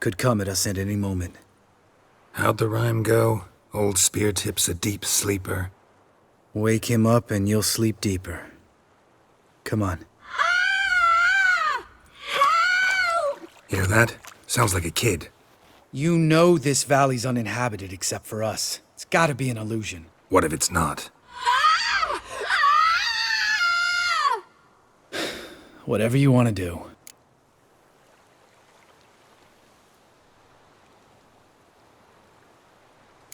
Could come at us at any moment. How'd the rhyme go? Old Speartip's a deep sleeper. Wake him up and you'll sleep deeper. Come on. Hear that? Sounds like a kid. You know this valley's uninhabited except for us. It's gotta be an illusion. What if it's not? Whatever you want to do.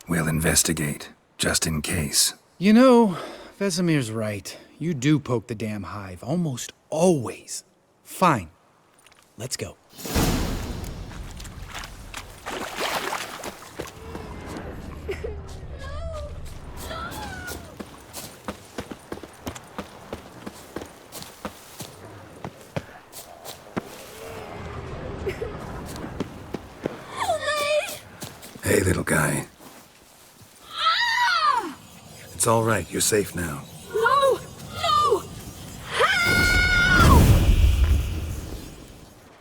We'll investigate, just in case. You know, Vesemir's right. You do poke the damn hive, almost always. Fine. Let's go. Hey, little guy. It's all right. You're safe now. No! No!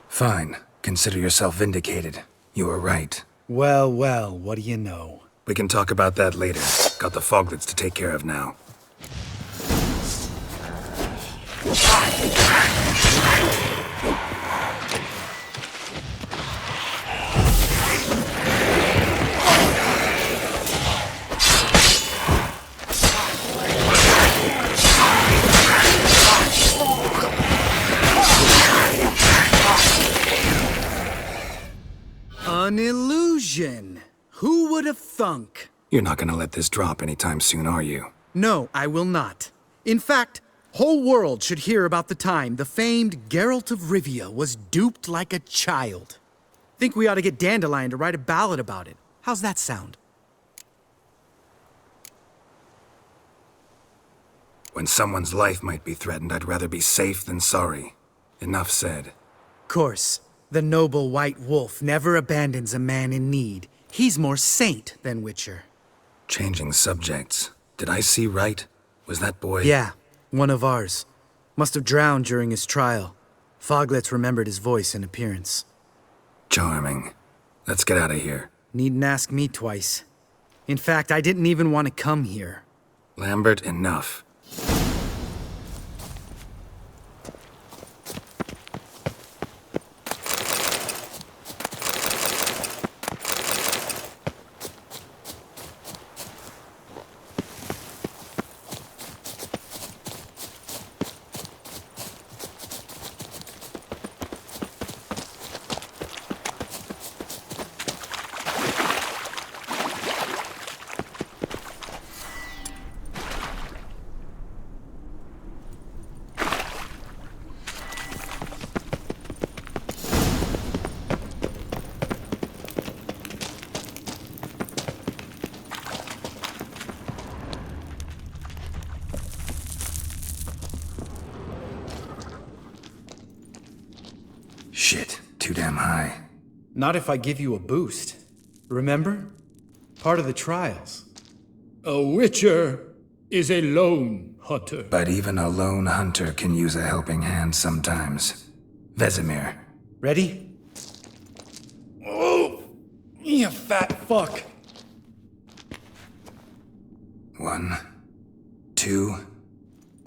Fine. Consider yourself vindicated. You were right. Well, well, what do you know? We can talk about that later. Got the foglets to take care of now. An illusion. Who would have thunk? You're not gonna let this drop anytime soon, are you? No, I will not. In fact, whole world should hear about the time the famed Geralt of Rivia was duped like a child. Think we ought to get Dandelion to write a ballad about it. How's that sound? When someone's life might be threatened, I'd rather be safe than sorry. Enough said. Course, the noble white wolf never abandons a man in need. He's more saint than Witcher. Changing subjects. Did I see right? Was that boy... Yeah, one of ours. Must have drowned during his trial. Foglets remembered his voice and appearance. Charming. Let's get out of here. Needn't ask me twice. In fact, I didn't even want to come here. Lambert, enough. Shit, too damn high. Not if I give you a boost. Remember? Part of the trials. A witcher is a lone hunter. But even a lone hunter can use a helping hand sometimes. Vesemir. Ready? Oh! You fat fuck! 1, 2,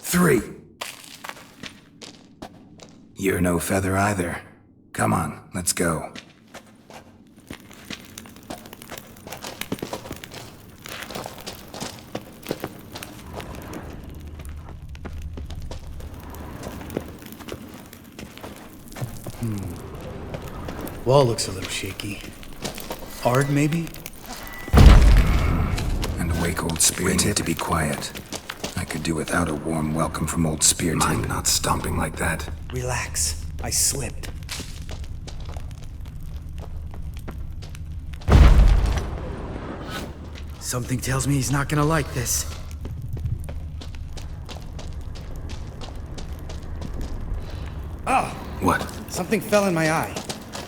3. You're no feather either. Come on, let's go. Wall looks a little shaky. Hard, maybe? And wake old Spear Tip to be quiet. I could do without a warm welcome from old Spear Tip. Mind not stomping like that. Relax. I slipped. Something tells me he's not gonna like this. Ah! What? Something fell in my eye.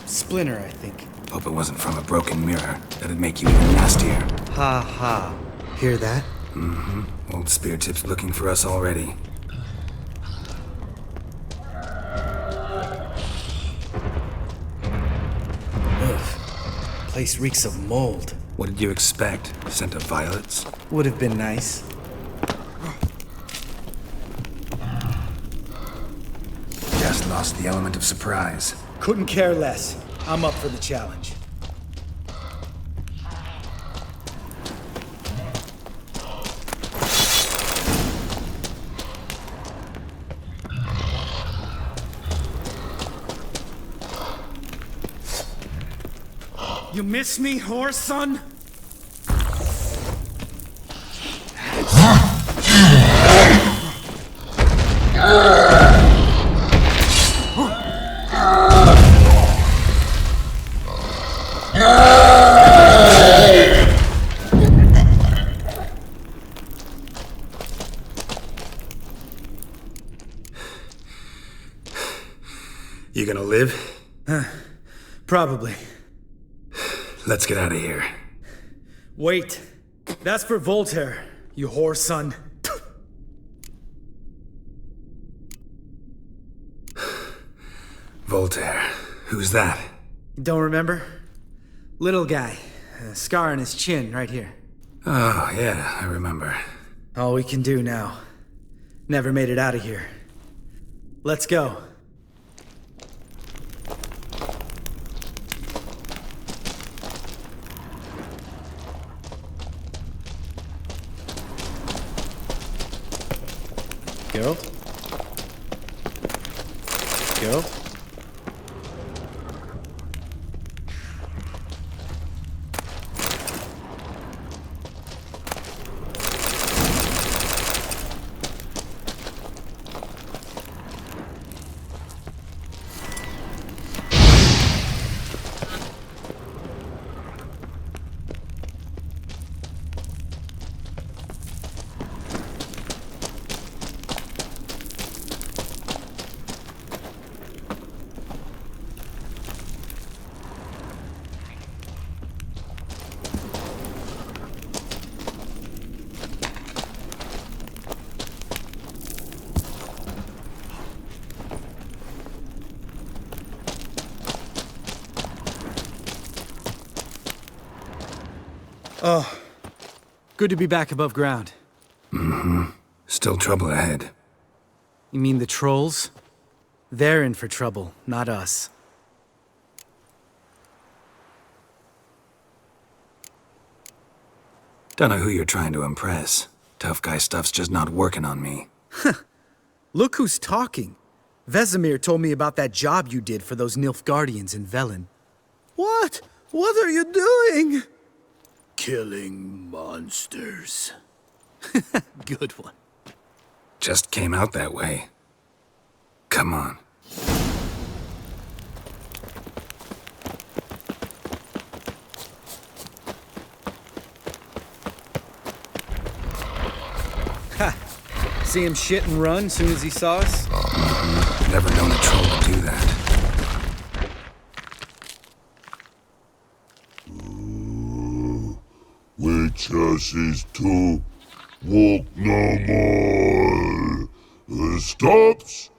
Splinter, I think. Hope it wasn't from a broken mirror. That'd make you even nastier. Ha ha. Hear that? Mm-hmm. Old Spear Tip's looking for us already. Ugh. Place reeks of mold. What did you expect? Scent of violets? Would have been nice. Just lost the element of surprise. Couldn't care less. I'm up for the challenge. You miss me, whore son? You gonna live? Probably. Let's get out of here. Wait. That's for Voltaire, you whore son. Voltaire. Who's that? Don't remember? Little guy. A scar on his chin, right here. Oh, yeah, I remember. All we can do now. Never made it out of here. Let's go. Geralt? Geralt? Oh, good to be back above ground. Mm-hmm. Still trouble ahead. You mean the trolls? They're in for trouble, not us. Don't know who you're trying to impress. Tough guy stuff's just not working on me. Look who's talking. Vesemir told me about that job you did for those Nilfgaardians in Velen. What? What are you doing? Killing monsters. Good one. Just came out that way. Come on. Ha! See him shit and run soon as he saw us? Never known a troll to do that. Chooses to walk no more. Stops.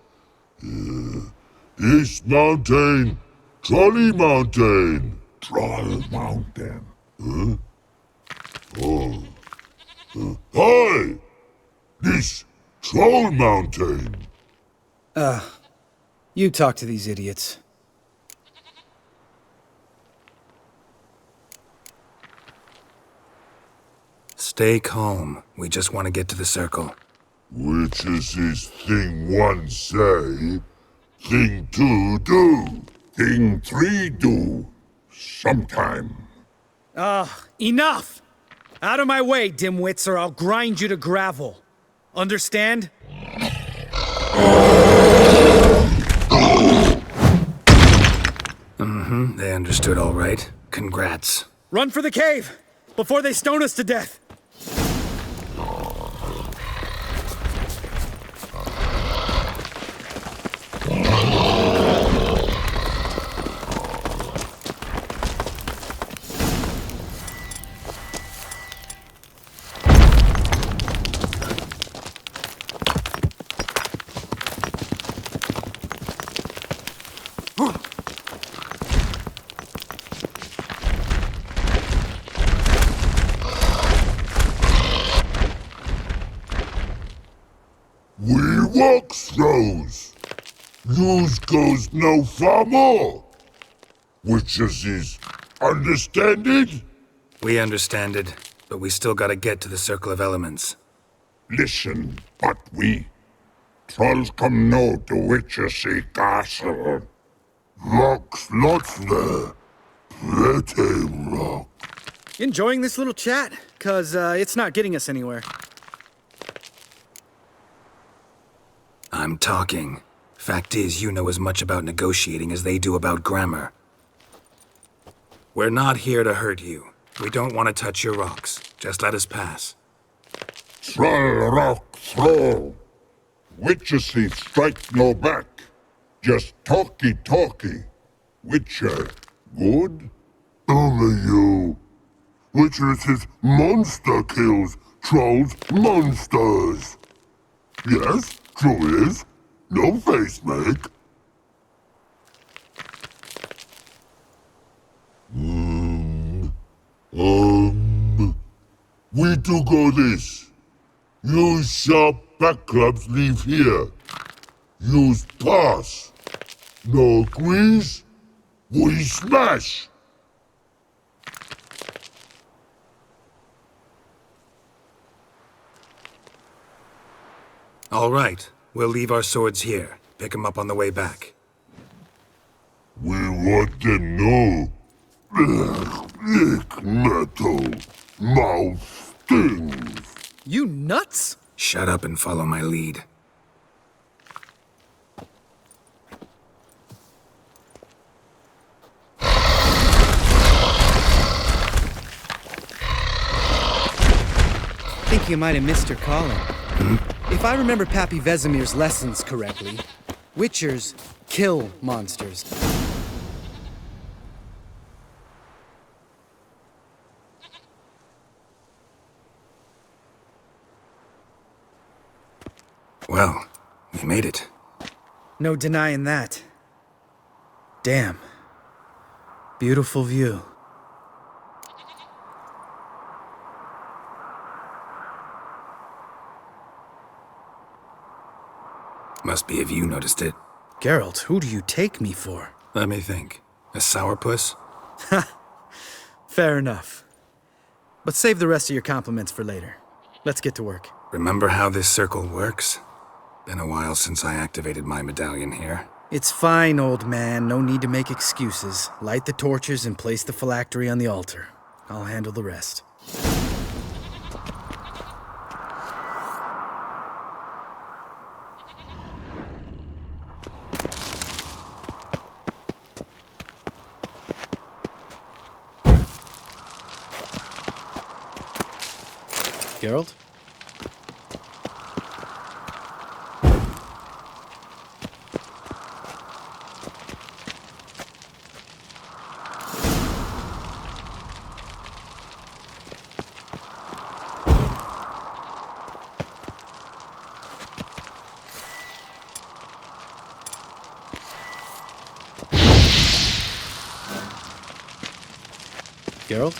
East Mountain, Trolley Mountain. Troll Mountain. Huh? Oh. Hi! This Troll Mountain. You talk to these idiots. Stay calm. We just want to get to the circle. Which is this thing one say, thing two do. Thing three do. Sometime. Enough! Out of my way, dimwits, or I'll grind you to gravel. Understand? They understood all right. Congrats. Run for the cave! Before they stone us to death! We walk throws. Yous goes no far more. Which is understanded? We understand it, but we still gotta get to the Circle of Elements. Listen, but we. Trolls come no to Witchersea Castle. Rocks lots there. Plenty rock. Enjoying this little chat? 'Cause it's not getting us anywhere. I'm talking. Fact is, you know as much about negotiating as they do about grammar. We're not here to hurt you. We don't want to touch your rocks. Just let us pass. Troll rock throw. Witchersea strike no back. Just talky. Witcher, good? Only you. Witcher is monster kills trolls monsters. Yes, true is. No face make. We do go this. Use sharp back clubs leave here. Use pass. No agrees, we smash. All right. We'll leave our swords here. Pick them up on the way back. We want them know. Lick metal. Mouth stings. You nuts? Shut up and follow my lead. Think you might have missed your calling. If I remember Pappy Vesemir's lessons correctly, Witchers kill monsters. Well, we made it. No denying that. Damn. Beautiful view. Must be if you noticed it. Geralt, who do you take me for? Let me think. A sourpuss? Fair enough. But save the rest of your compliments for later. Let's get to work. Remember how this circle works? Been a while since I activated my medallion here. It's fine, old man. No need to make excuses. Light the torches and place the phylactery on the altar. I'll handle the rest. Geralt? Geralt?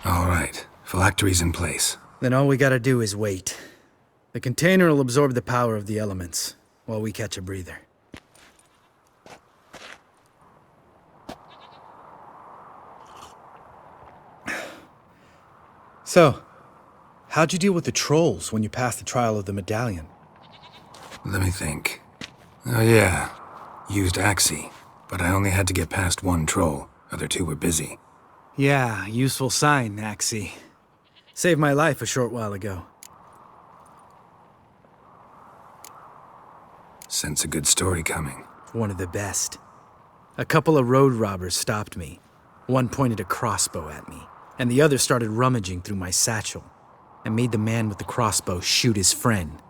All right. Phylactery's in place. Then all we gotta do is wait. The container will absorb the power of the elements, while we catch a breather. So, how'd you deal with the trolls when you passed the trial of the medallion? Let me think. Oh yeah. Used Axii, but I only had to get past one troll. Other two were busy. Yeah, useful sign, Axii. Saved my life a short while ago. Sense a good story coming. One of the best. A couple of road robbers stopped me. One pointed a crossbow at me, and the other started rummaging through my satchel. I made the man with the crossbow shoot his friend,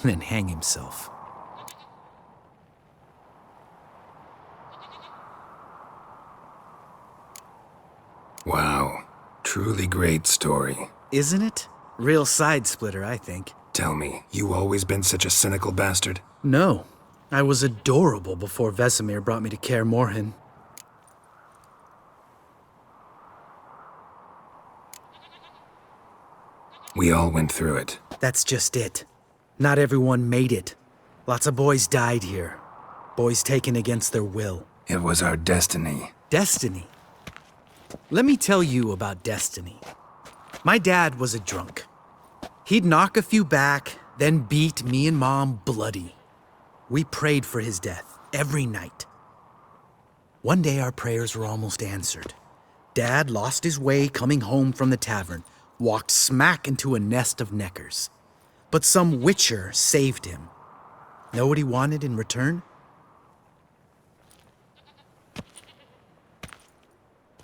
then hang himself. Wow. Truly great story. Isn't it? Real side splitter, I think. Tell me, you always been such a cynical bastard? No. I was adorable before Vesemir brought me to Kaer Morhen. We all went through it. That's just it. Not everyone made it. Lots of boys died here. Boys taken against their will. It was our destiny. Destiny? Let me tell you about destiny. My dad was a drunk. He'd knock a few back, then beat me and Mom bloody. We prayed for his death every night. One day our prayers were almost answered. Dad lost his way coming home from the tavern, walked smack into a nest of neckers. But some witcher saved him. Know what he wanted in return?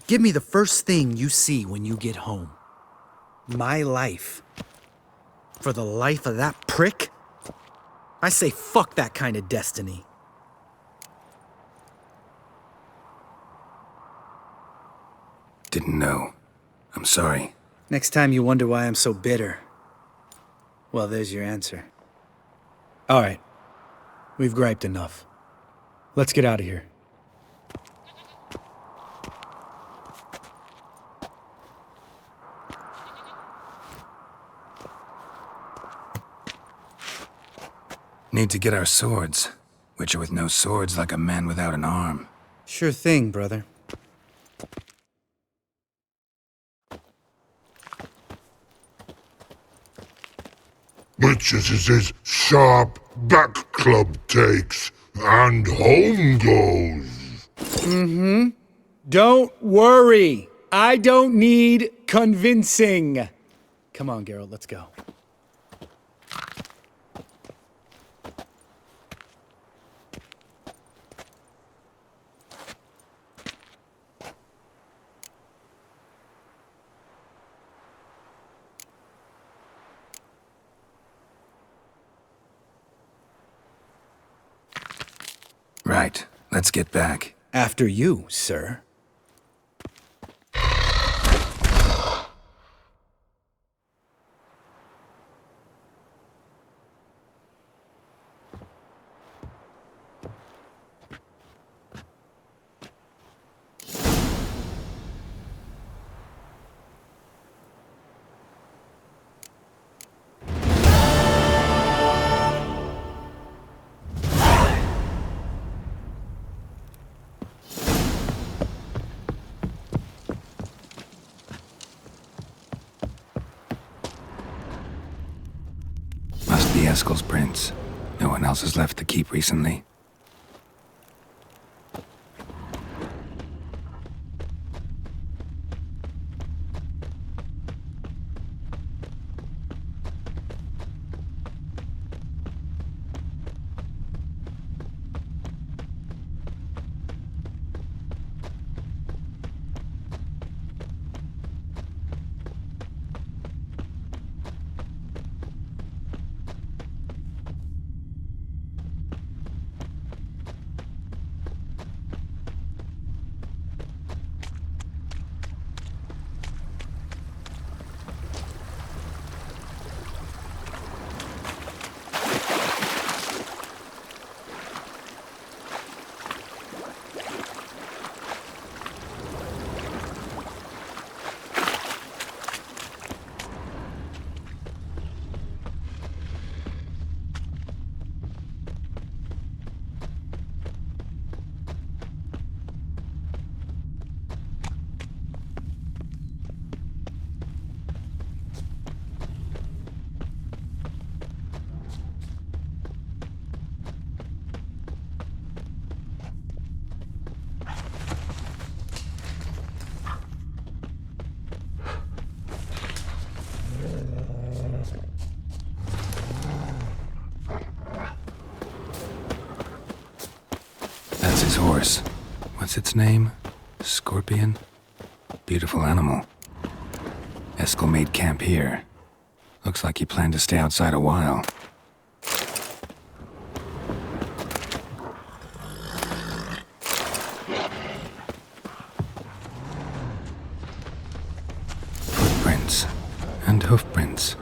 Give me the first thing you see when you get home. My life. For the life of that prick? I say fuck that kind of destiny. Didn't know. I'm sorry. Next time you wonder why I'm so bitter, well, there's your answer. All right. We've griped enough. Let's get out of here. Need to get our swords. Witcher with no swords like a man without an arm. Sure thing, brother. Witches is his sharp back club takes, and home goes. Mm-hmm. Don't worry. I don't need convincing. Come on, Geralt, let's go. Right. Let's get back. After you, sir. Must be Eskel's prince. No one else has left the keep recently. That's his horse. What's its name? Scorpion? Beautiful animal. Eskel made camp here. Looks like he planned to stay outside a while. Footprints. And hoofprints.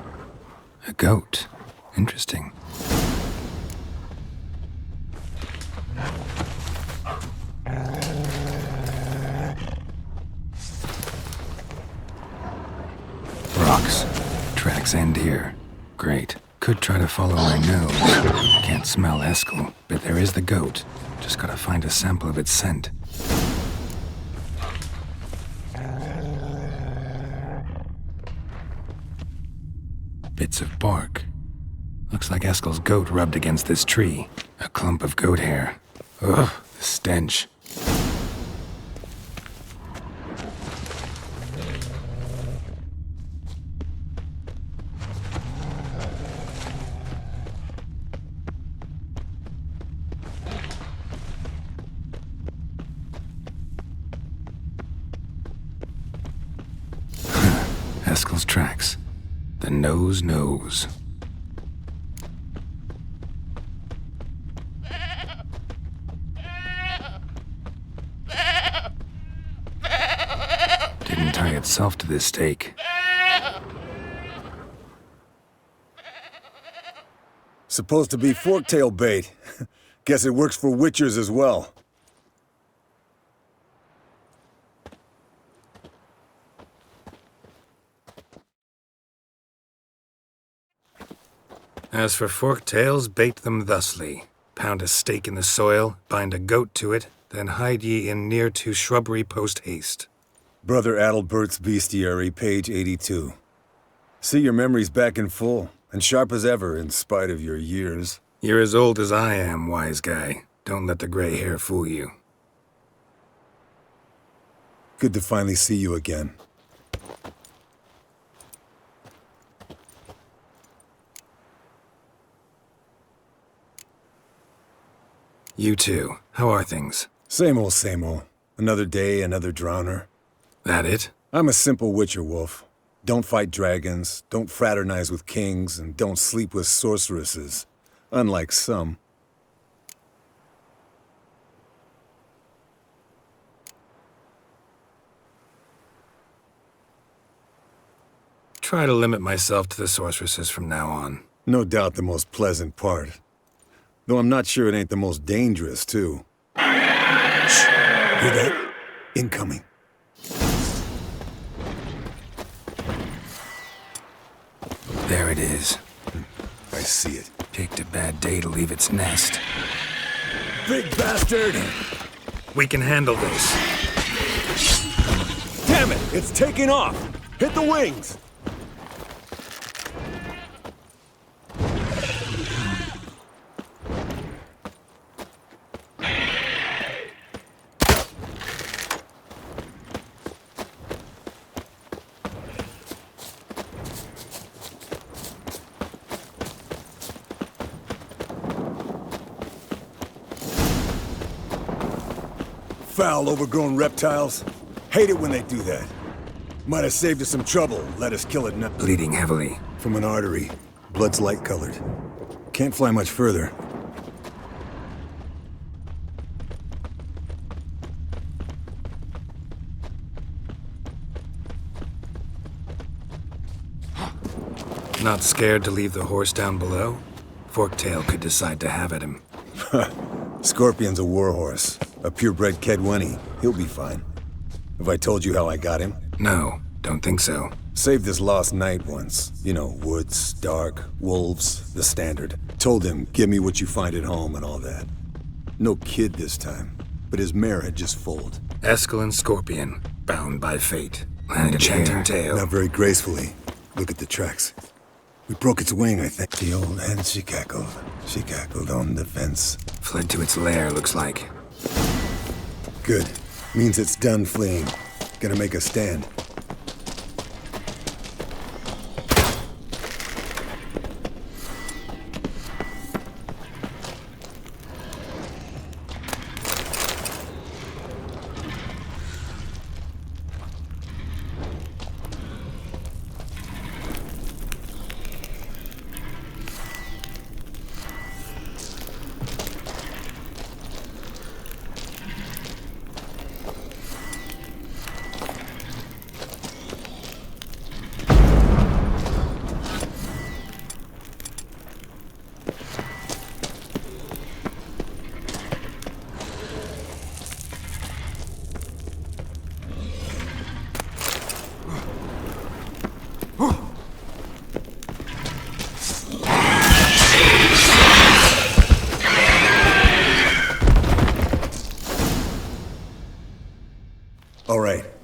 A goat. Interesting. Rocks. Tracks end here. Great. Could try to follow my nose. Can't smell Eskel, but there is the goat. Just gotta find a sample of its scent. Bits of bark. Looks like Eskel's goat rubbed against this tree. A clump of goat hair. Ugh, the stench. Eskel's tracks. The nose knows. Didn't tie itself to this stake. Supposed to be forktail bait. Guess it works for witchers as well. As for forktails, bait them thusly. Pound a stake in the soil, bind a goat to it, then hide ye in near to shrubbery post haste. Brother Adalbert's Bestiary, page 82. See your memories back in full, and sharp as ever in spite of your years. You're as old as I am, wise guy. Don't let the gray hair fool you. Good to finally see you again. You too. How are things? Same old, same old. Another day, another drowner. That it? I'm a simple witcher, Wolf. Don't fight dragons, don't fraternize with kings, and don't sleep with sorceresses. Unlike some. Try to limit myself to the sorceresses from now on. No doubt the most pleasant part. Though I'm not sure it ain't the most dangerous, too. Shh! Hear that? Incoming. There it is. I see it. Picked a bad day to leave its nest. Big bastard! We can handle this. Damn it! It's taking off! Hit the wings! Foul, overgrown reptiles. Hate it when they do that. Might have saved us some trouble, let us kill it now. Bleeding heavily. From an artery. Blood's light-colored. Can't fly much further. Not scared to leave the horse down below? Forktail could decide to have at him. Scorpion's a warhorse. A purebred Kedwenny. He'll be fine. Have I told you how I got him? No, don't think so. Saved this lost knight once. You know, woods, dark, wolves, the standard. Told him, give me what you find at home and all that. No kid this time, but his mare had just foaled. Eskel and Scorpion, bound by fate. An enchanting tale. Not very gracefully. Look at the tracks. We broke its wing, I think. The old hen, she cackled. She cackled on the fence. Fled to its lair, looks like. Good. Means it's done fleeing. Gonna make a stand.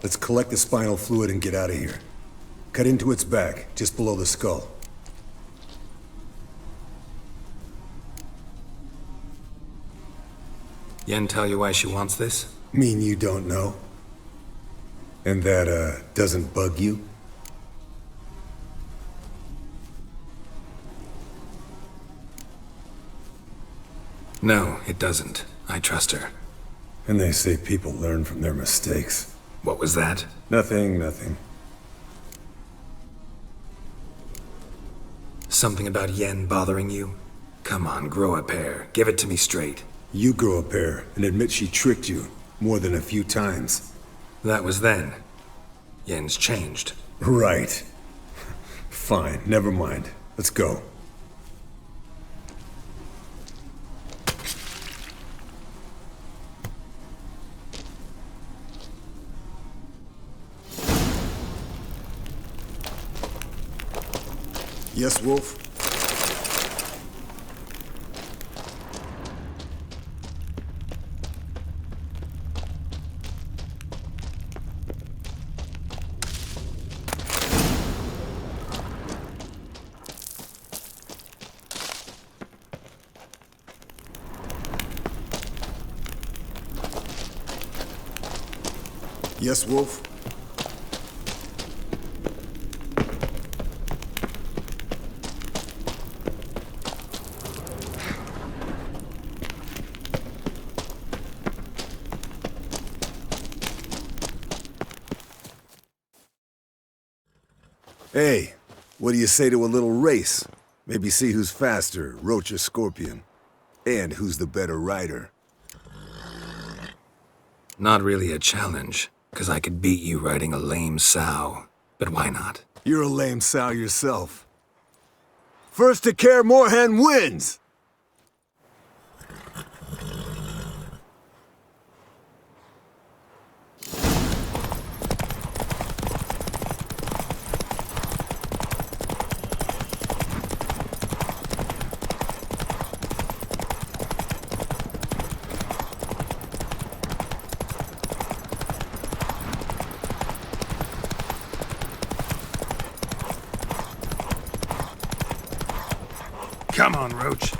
Let's collect the spinal fluid and get out of here. Cut into its back, just below the skull. Yen tell you why she wants this? Mean you don't know? And that, doesn't bug you? No, it doesn't. I trust her. And they say people learn from their mistakes. What was that? Nothing. Something about Yen bothering you? Come on, grow a pair. Give it to me straight. You grow a pair and admit she tricked you more than a few times. That was then. Yen's changed. Right. Fine, never mind. Let's go. Yes, Wolf? Yes, Wolf? Hey, what do you say to a little race? Maybe see who's faster, Roach or Scorpion. And who's the better rider. Not really a challenge, because I could beat you riding a lame sow. But why not? You're a lame sow yourself. First to Kaer Morhen wins! Come on, Roach.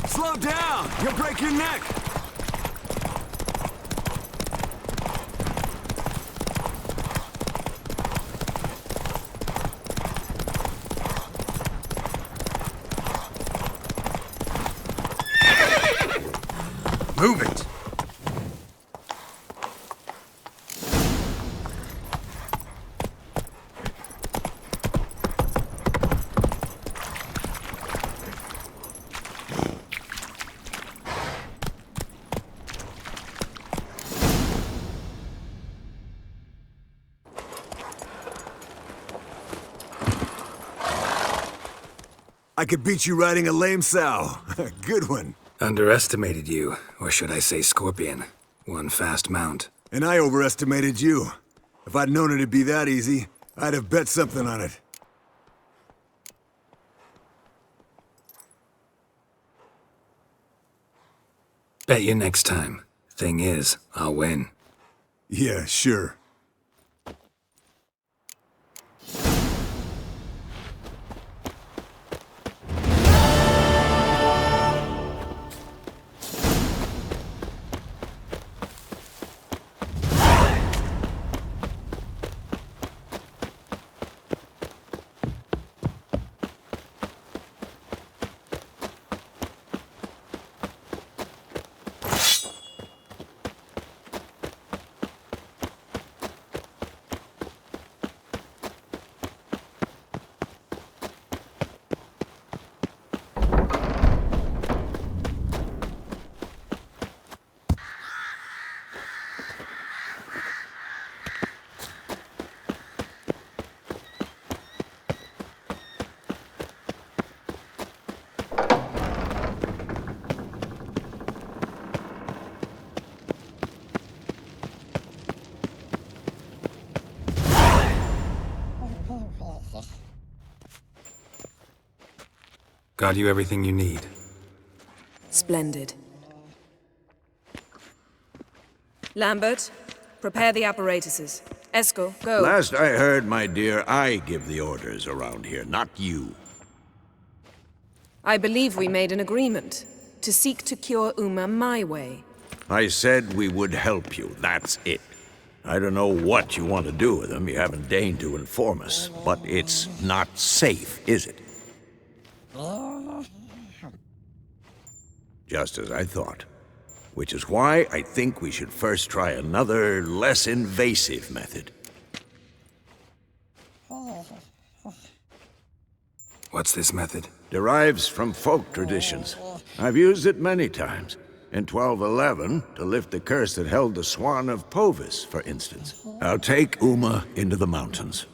Slow down! You'll break your neck! Move it! I could beat you riding a lame sow. Good one. Underestimated you, or should I say Scorpion. One fast mount. And I overestimated you. If I'd known it'd be that easy, I'd have bet something on it. Bet you next time. Thing is, I'll win. Yeah, sure. Got you everything you need. Splendid. Lambert, prepare the apparatuses. Eskel, go. Last I heard, my dear, I give the orders around here, not you. I believe we made an agreement to seek to cure Uma my way. I said we would help you, that's it. I don't know what you want to do with him, you haven't deigned to inform us, but it's not safe, is it? Just as I thought. Which is why I think we should first try another, less invasive method. What's this method? Derives from folk traditions. I've used it many times. In 1211, to lift the curse that held the Swan of Povis, for instance. I'll take Uma into the mountains.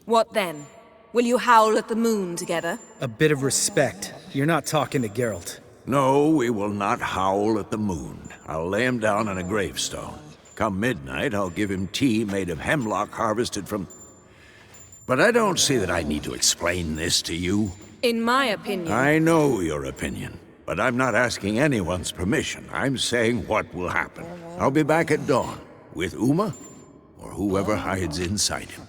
What then? Will you howl at the moon together? A bit of respect. You're not talking to Geralt. No, we will not howl at the moon. I'll lay him down on a gravestone. Come midnight, I'll give him tea made of hemlock harvested from... But I don't see that I need to explain this to you. In my opinion... I know your opinion, but I'm not asking anyone's permission. I'm saying what will happen. I'll be back at dawn, with Uma, or whoever hides inside him.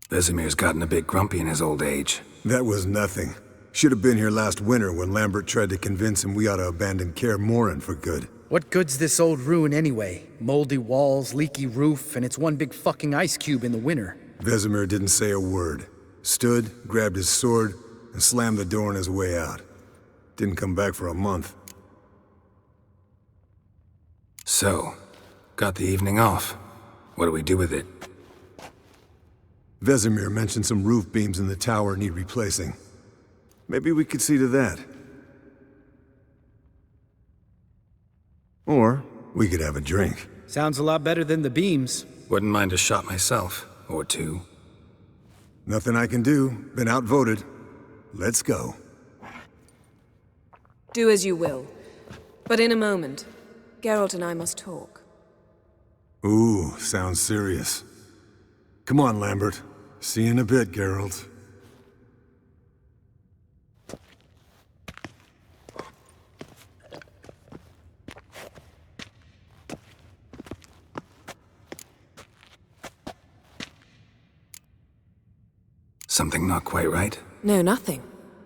Vesemir's gotten a bit grumpy in his old age. That was nothing. Should have been here last winter when Lambert tried to convince him we ought to abandon Kaer Morhen for good. What good's this old ruin anyway? Moldy walls, leaky roof, and it's one big fucking ice cube in the winter. Vesemir didn't say a word. Stood, grabbed his sword, and slammed the door on his way out. Didn't come back for a month. So, got the evening off. What do we do with it? Vesemir mentioned some roof beams in the tower need replacing. Maybe we could see to that. Or we could have a drink. Sounds a lot better than the beams. Wouldn't mind a shot myself, or two. Nothing I can do. Been outvoted. Let's go. Do as you will. But in a moment, Geralt and I must talk. Ooh, sounds serious. Come on, Lambert. See you in a bit, Geralt. Something not quite right? No, nothing.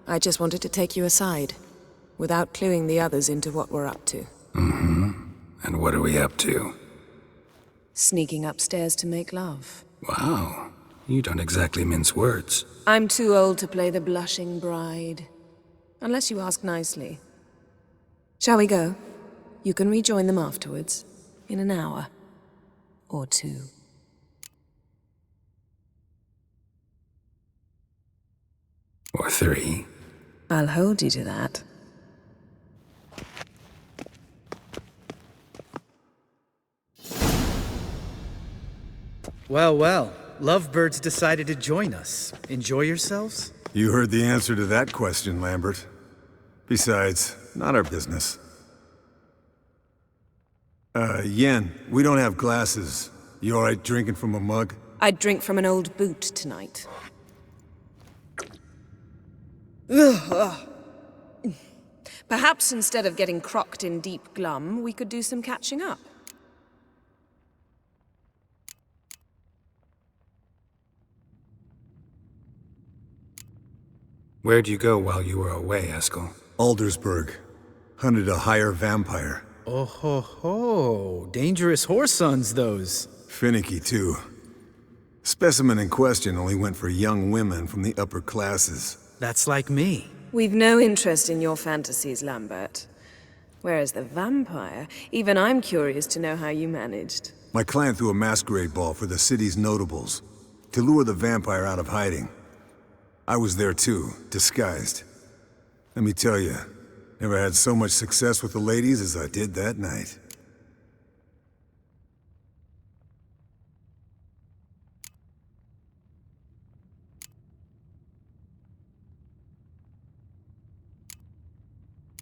I just wanted to take you aside, without cluing the others into what we're up to. Mm-hmm. And what are we up to? Sneaking upstairs to make love. Wow. You don't exactly mince words. I'm too old to play the blushing bride. Unless you ask nicely. Shall we go? You can rejoin them afterwards. In an hour. Or two. Or three. I'll hold you to that. Well, well. Lovebirds decided to join us. Enjoy yourselves? You heard the answer to that question, Lambert. Besides, not our business. Yen, we don't have glasses. You alright drinking from a mug? I'd drink from an old boot tonight. Perhaps instead of getting crocked in deep glum, we could do some catching up. Where'd you go while you were away, Eskel? Aldersburg. Hunted a higher vampire. Oh ho ho. Dangerous whoresons, those. Finicky, too. Specimen in question only went for young women from the upper classes. That's like me. We've no interest in your fantasies, Lambert. Whereas the vampire, even I'm curious to know how you managed. My client threw a masquerade ball for the city's notables, to lure the vampire out of hiding. I was there too, disguised. Let me tell you, never had so much success with the ladies as I did that night.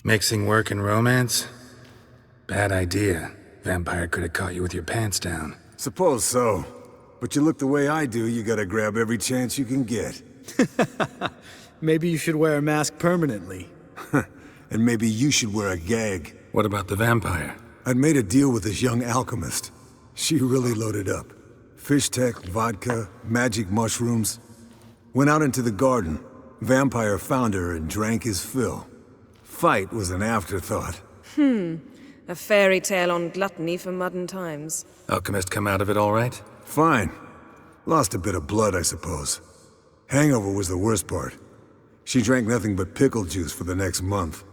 Mixing work and romance? Bad idea. Vampire could have caught you with your pants down. Suppose so. But you look the way I do, you gotta grab every chance you can get. Maybe you should wear a mask permanently. And maybe you should wear a gag. What about the vampire? I'd made a deal with this young alchemist. She really loaded up. Fish tech, vodka, magic mushrooms. Went out into the garden. Vampire found her and drank his fill. Fight was an afterthought. A fairy tale on gluttony for modern times. Alchemist come out of it all right? Fine. Lost a bit of blood, I suppose. Hangover was the worst part. She drank nothing but pickle juice for the next month.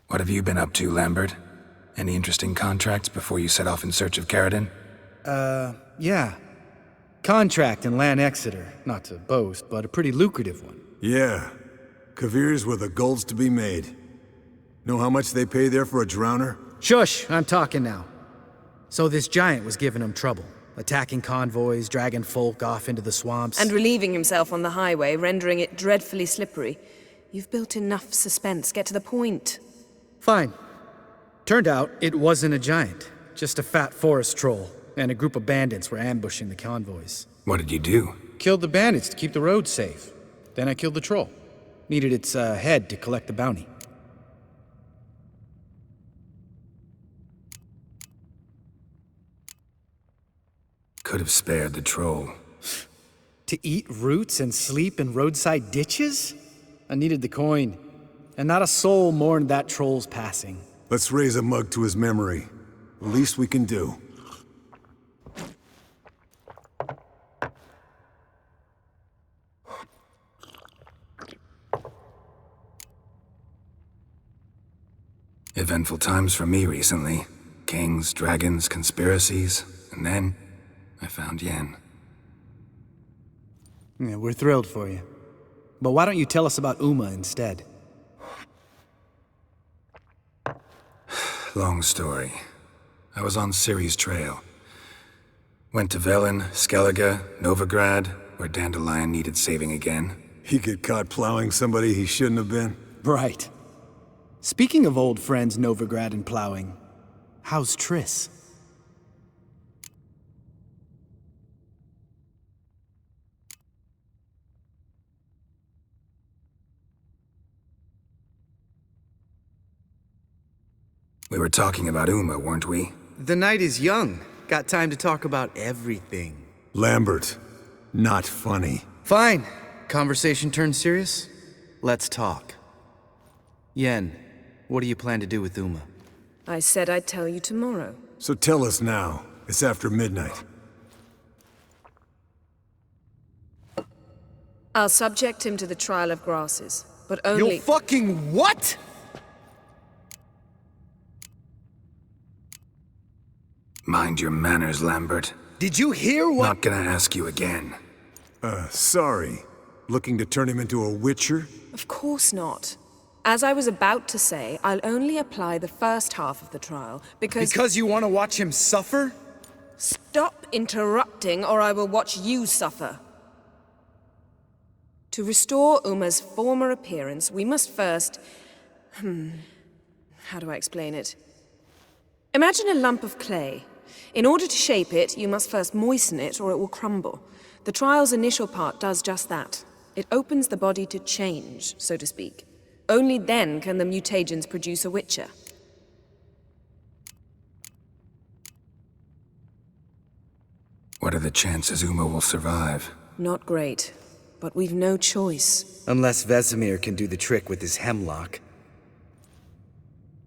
What have you been up to, Lambert? Any interesting contracts before you set off in search of Caridin? Yeah. Contract in Lan Exeter. Not to boast, but a pretty lucrative one. Yeah. Kavir's were the golds to be made. Know how much they pay there for a drowner? Shush! I'm talking now. So this giant was giving him trouble. Attacking convoys, dragging folk off into the swamps. And relieving himself on the highway, rendering it dreadfully slippery. You've built enough suspense. Get to the point. Fine. Turned out it wasn't a giant. Just a fat forest troll. And a group of bandits were ambushing the convoys. What did you do? Killed the bandits to keep the road safe. Then I killed the troll. Needed its head to collect the bounty. Could have spared the troll. To eat roots and sleep in roadside ditches? I needed the coin. And not a soul mourned that troll's passing. Let's raise a mug to his memory. The least we can do. Eventful times for me recently. Kings, dragons, conspiracies, and then I found Yen. Yeah, we're thrilled for you. But why don't you tell us about Uma instead? Long story. I was on Ciri's trail. Went to Velen, Skellige, Novigrad, where Dandelion needed saving again. He get caught plowing somebody he shouldn't have been? Right. Speaking of old friends Novigrad and plowing, how's Triss? We were talking about Uma, weren't we? The night is young. Got time to talk about everything. Lambert, not funny. Fine. Conversation turned serious? Let's talk. Yen, what do you plan to do with Uma? I said I'd tell you tomorrow. So tell us now. It's after midnight. I'll subject him to the trial of grasses, but only— You fucking what?! Mind your manners, Lambert. Did you hear what— Not gonna ask you again. Sorry. Looking to turn him into a witcher? Of course not. As I was about to say, I'll only apply the first half of the trial, because— Because you want to watch him suffer? Stop interrupting, or I will watch you suffer. To restore Uma's former appearance, we must first— how do I explain it? Imagine a lump of clay. In order to shape it, you must first moisten it, or it will crumble. The trial's initial part does just that. It opens the body to change, so to speak. Only then can the mutagens produce a witcher. What are the chances Uma will survive? Not great, but we've no choice. Unless Vesemir can do the trick with his hemlock.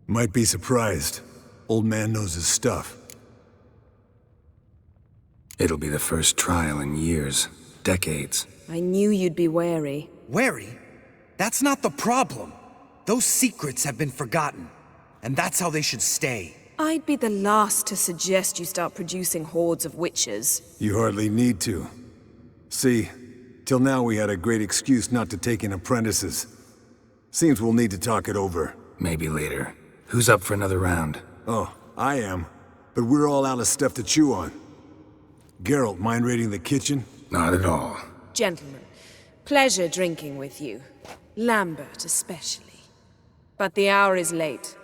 Might be surprised. Old man knows his stuff. It'll be the first trial in years, decades. I knew you'd be wary. Wary? That's not the problem. Those secrets have been forgotten, and that's how they should stay. I'd be the last to suggest you start producing hordes of witches. You hardly need to. See, till now we had a great excuse not to take in apprentices. Seems we'll need to talk it over. Maybe later. Who's up for another round? Oh, I am. But we're all out of stuff to chew on. Geralt, mind raiding the kitchen? Not at all. Gentlemen, Pleasure drinking with you. Lambert especially. But the hour is late.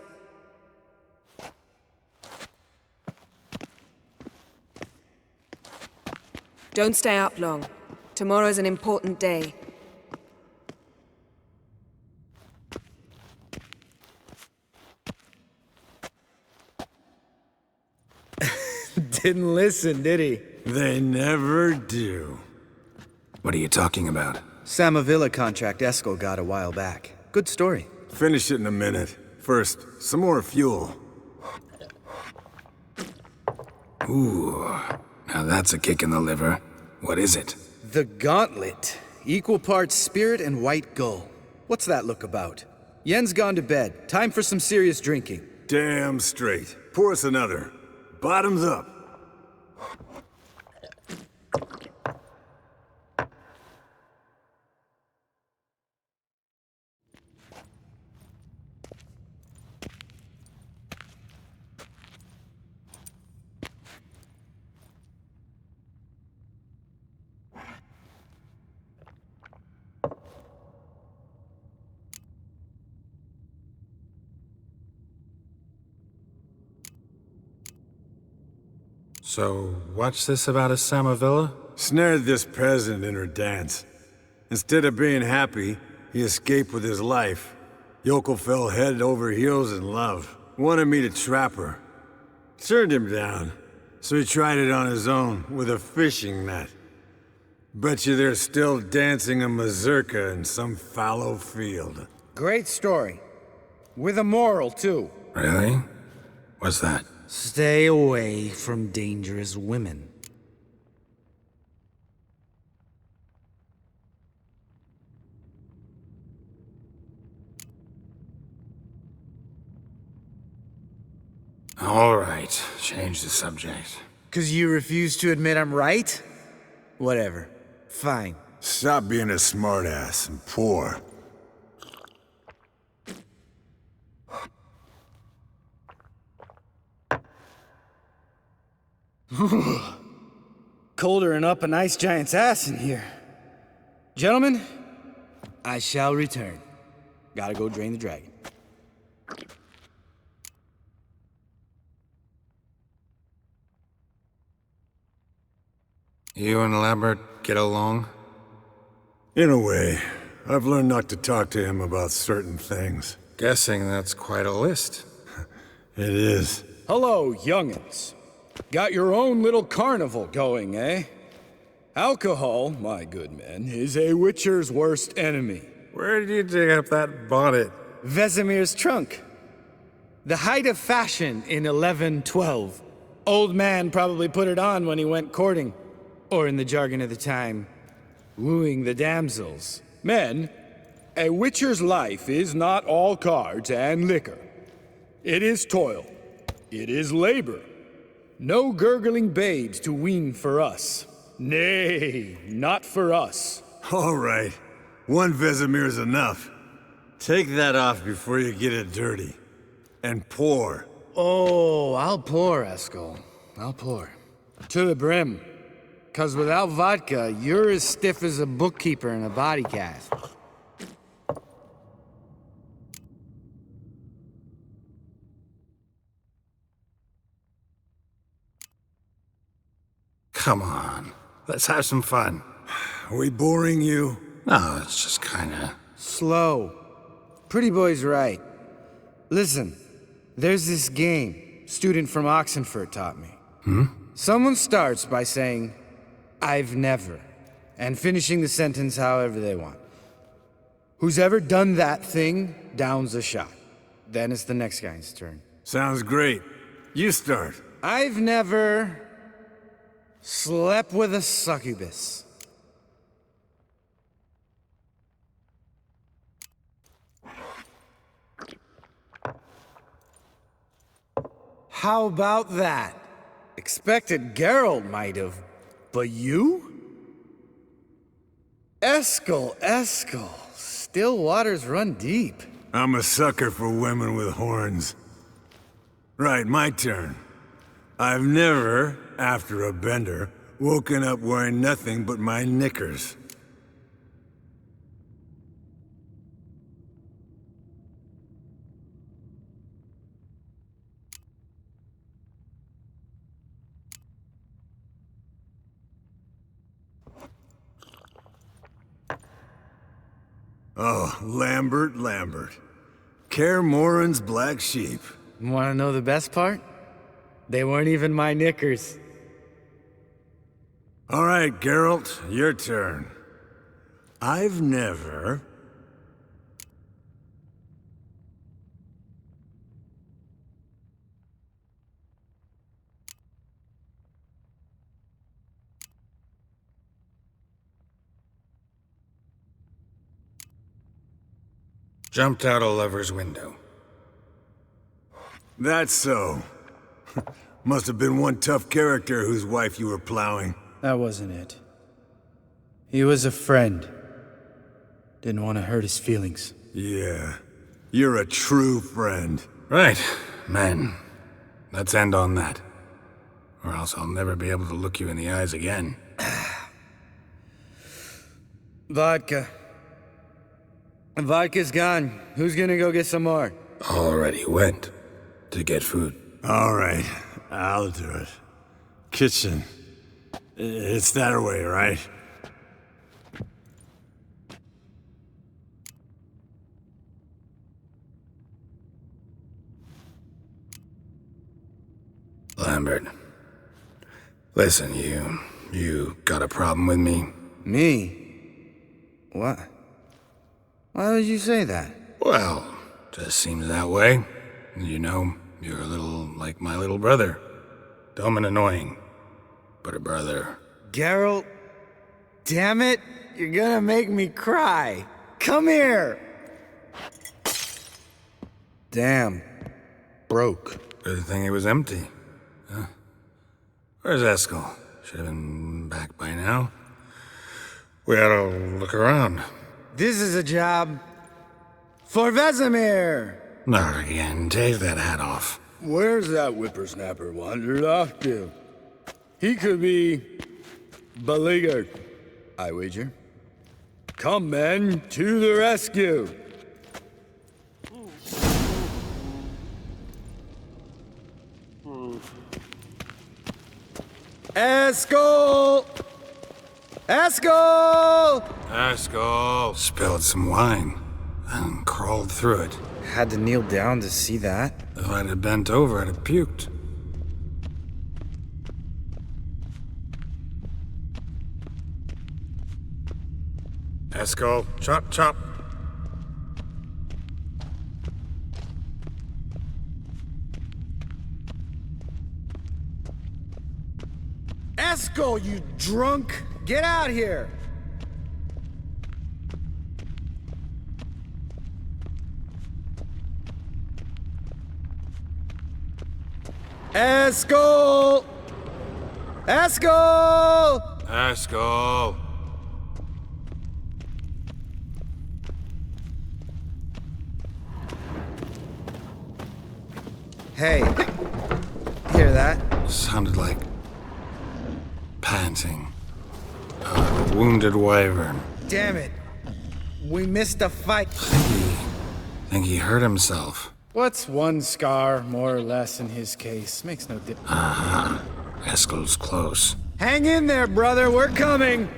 Don't stay up long. Tomorrow's an important day. Didn't listen, did he? They never do. What are you talking about? Samavilla contract Eskel got a while back. Good story. Finish it in a minute. First, some more fuel. Ooh, now that's a kick in the liver. What is it? The Gauntlet. Equal parts spirit and white gull. What's that look about? Yen's gone to bed. Time for some serious drinking. Damn straight. Pour us another. Bottoms up. So, what's this about a Samavilla? Snared this peasant in her dance. Instead of being happy, he escaped with his life. Yokel fell head over heels in love. Wanted me to trap her. Turned him down. So he tried it on his own, with a fishing net. Bet you they're still dancing a mazurka in some fallow field. Great story. With a moral, too. Really? What's that? Stay away from dangerous women. All right, change the subject. 'Cause you refuse to admit I'm right? Whatever. Fine. Stop being a smartass and pour. Colder and up an ice giant's ass in here. Gentlemen, I shall return. Gotta go drain the dragon. You and Lambert get along? In a way. I've learned not to talk to him about certain things. Guessing that's quite a list. It is. Hello, young'uns. Got your own little carnival going, eh? Alcohol, my good men, is a witcher's worst enemy. Where did you dig up that bonnet? Vesemir's trunk. The height of fashion in 1112. Old man probably put it on when he went courting. Or in the jargon of the time, wooing the damsels. Men, a witcher's life is not all cards and liquor. It is toil. It is labor. No gurgling babes to wean for us. Nay, not for us. All right. One Vesemir's enough. Take that off before you get it dirty. And pour. Oh, I'll pour, Eskel. I'll pour. To the brim. 'Cause without vodka, you're as stiff as a bookkeeper in a body cast. Come on, let's have some fun. Are we boring you? No, it's just kinda... Slow. Pretty boy's right. Listen, there's this game student from Oxenfurt taught me. Someone starts by saying, "I've never," and finishing the sentence however they want. Who's ever done that thing downs a shot. Then it's the next guy's turn. Sounds great. You start. I've never slept with a succubus. How about that? Expected Geralt might have, but you? Eskel, still waters run deep. I'm a sucker for women with horns. Right, my turn. I've never, after a bender, woken up wearing nothing but my knickers. Oh, Lambert. Kaer Morhen's black sheep. Want to know the best part? They weren't even my knickers. All right, Geralt, your turn. I've never... Jumped out a lover's window. That's so. Must have been one tough character whose wife you were plowing. That wasn't it. He was a friend. Didn't want to hurt his feelings. Yeah. You're a true friend. Right, man. Let's end on that. Or else I'll never be able to look you in the eyes again. Vodka. Vodka's gone. Who's gonna go get some more? Already went to get food. All right, I'll do it. Kitchen. It's that way, right? Lambert. Listen, you got a problem with me? Me? What? Why would you say that? Well, just seems that way. You know, you're a little like my little brother. Dumb and annoying, but a brother. Geralt, damn it, you're gonna make me cry. Come here. Damn, broke. Good thing it was empty. Huh? Where's Eskel? Should have been back by now. We ought to look around. This is a job for Vesemir. Not again. Take that hat off. Where's that whippersnapper wandered off to? He could be beleaguered, I wager. Come, men, to the rescue! Eskel! Eskel! Eskel! Spilled some wine and crawled through it. Had to kneel down to see that. If I'd have bent over, I'd have puked. Eskel, chop, chop. Eskel, you drunk! Get out here! Eskel! Eskel! Eskel! Hey, hear that? Sounded like panting. A wounded wyvern. Damn it. We missed a fight. Think he hurt himself. What's one scar, more or less, in his case? Makes no difference. Uh-huh. Eskel's close. Hang in there, brother. We're coming.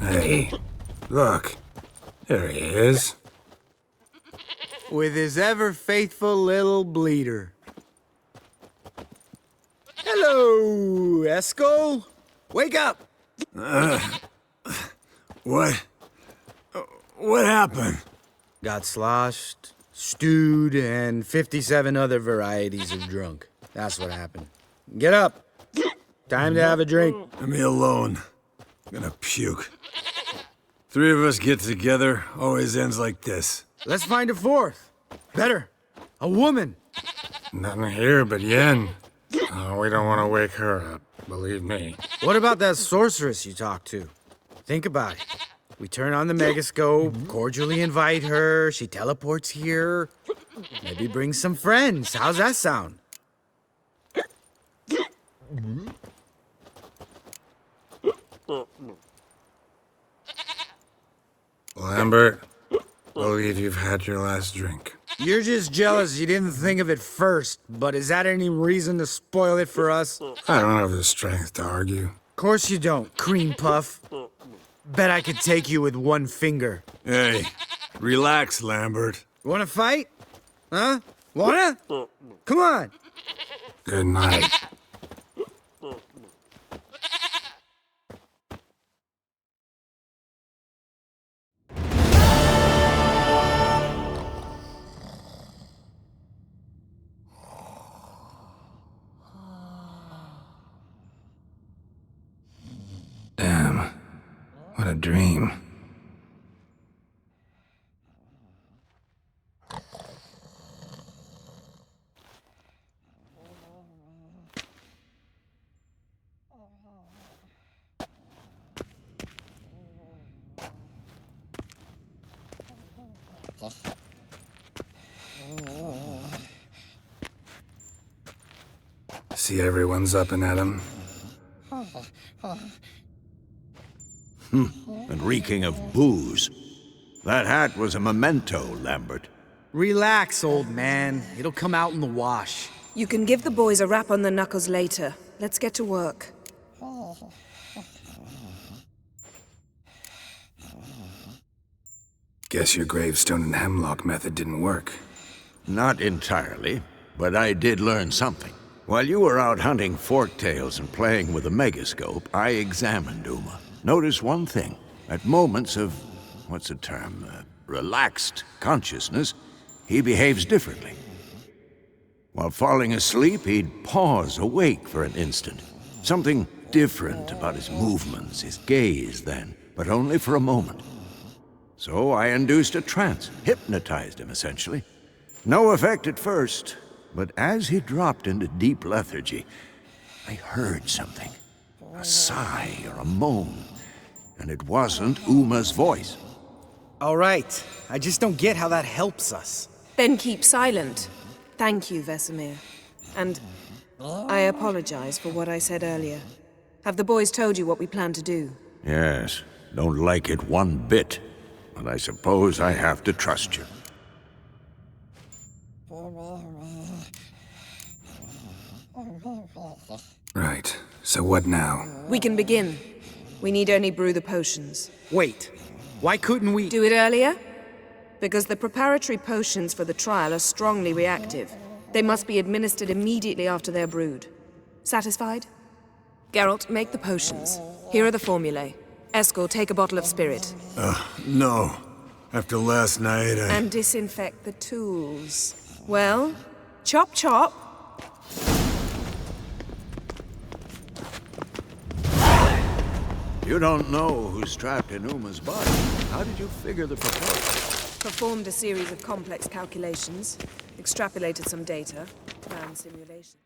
Hey, look. There he is. With his ever-faithful little bleeder. Hello, Eskel. Wake up! What happened? Got sloshed, stewed, and 57 other varieties of drunk. That's what happened. Get up. Time to have a drink. Leave me alone. I'm gonna puke. Three of us get together, always ends like this. Let's find a fourth. Better. A woman. Nothing here but Yen. Oh, we don't want to wake her up, believe me. What about that sorceress you talked to? Think about it. We turn on the megascope, cordially invite her, she teleports here. Maybe bring some friends. How's that sound? Lambert, believe you've had your last drink. You're just jealous you didn't think of it first, but is that any reason to spoil it for us? I don't have the strength to argue. Course you don't, cream puff. Bet I could take you with one finger. Hey, relax, Lambert. Wanna fight? Huh? Wanna? Come on. Good night. Damn. What a dream. See everyone's up and at 'em. And reeking of booze. That hat was a memento, Lambert. Relax, old man. It'll come out in the wash. You can give the boys a rap on the knuckles later. Let's get to work. Guess your gravestone and hemlock method didn't work. Not entirely, but I did learn something. While you were out hunting forktails and playing with a megascope, I examined Uma. Notice one thing. At moments of, what's the term, relaxed consciousness, he behaves differently. While falling asleep, he'd pause awake for an instant. Something different about his movements, his gaze then, but only for a moment. So I induced a trance, hypnotized him essentially. No effect at first, but as he dropped into deep lethargy, I heard something. A sigh or a moan. And it wasn't Uma's voice. All right. I just don't get how that helps us. Then keep silent. Thank you, Vesemir. And I apologize for what I said earlier. Have the boys told you what we plan to do? Yes, don't like it one bit. But I suppose I have to trust you. Right. So what now? We can begin. We need only brew the potions. Wait. Why couldn't we do it earlier? Because the preparatory potions for the trial are strongly reactive. They must be administered immediately after they're brewed. Satisfied? Geralt, make the potions. Here are the formulae. Eskel, take a bottle of spirit. No. After last night, And disinfect the tools. Well, chop chop. You don't know who's trapped in Uma's body. How did you figure the proportion? Performed a series of complex calculations, extrapolated some data, ran simulation.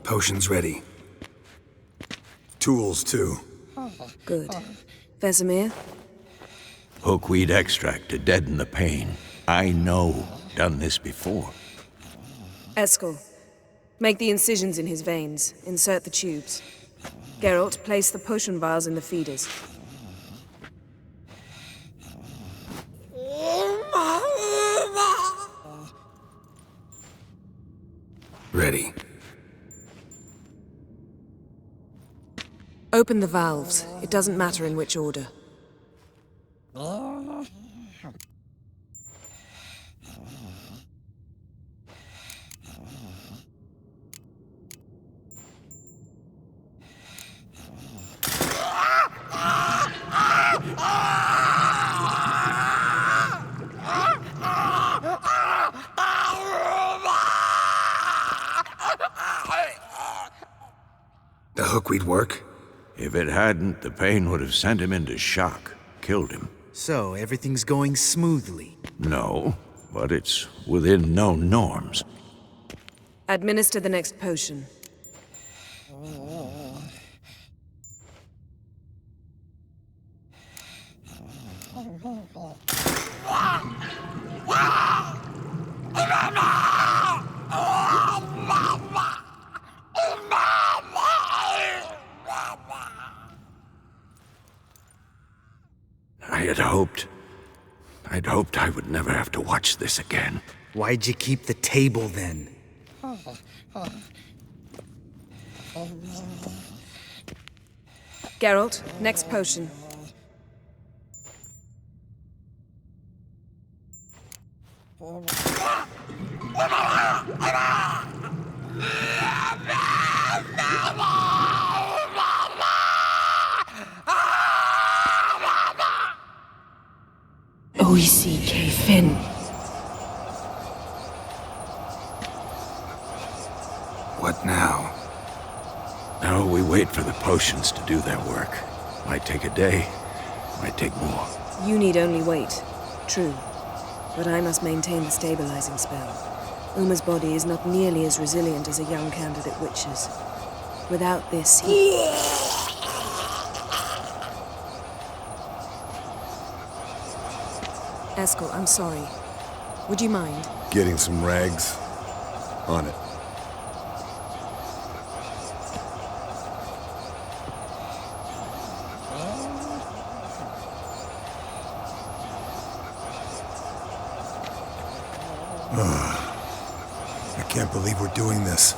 Potions ready. Tools, too. Good. Vesemir? Hookweed extract to deaden the pain. I know. Done this before. Eskel, make the incisions in his veins. Insert the tubes. Geralt, place the potion vials in the feeders. Ready. Open the valves. It doesn't matter in which order. The hookweed work? If it hadn't, the pain would have sent him into shock, killed him. So, everything's going smoothly? No, but it's within known norms. Administer the next potion. I'd hoped I would never have to watch this again. Why'd you keep the table then? Geralt, next potion. Oisi Finn. What now? Now we wait for the potions to do their work. Might take a day, might take more. You need only wait. True. But I must maintain the stabilizing spell. Uma's body is not nearly as resilient as a young candidate witch's. Without this, he... Eskel, I'm sorry. Would you mind? Getting some rags? On it. I can't believe we're doing this.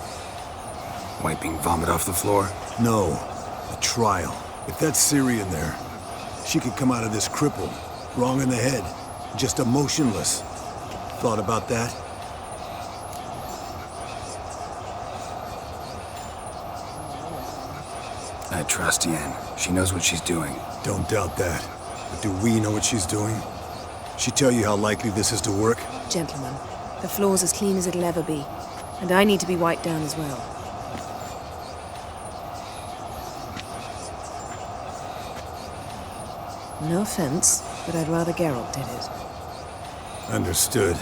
Wiping vomit off the floor? No, the trial. If that's Ciri in there, she could come out of this crippled, wrong in the head, just emotionless. Thought about that? I trust Yen. She knows what she's doing. Don't doubt that. But do we know what she's doing? She tell you how likely this is to work? Gentlemen, the floor's as clean as it'll ever be. And I need to be wiped down as well. No offense, but I'd rather Geralt did it. Understood.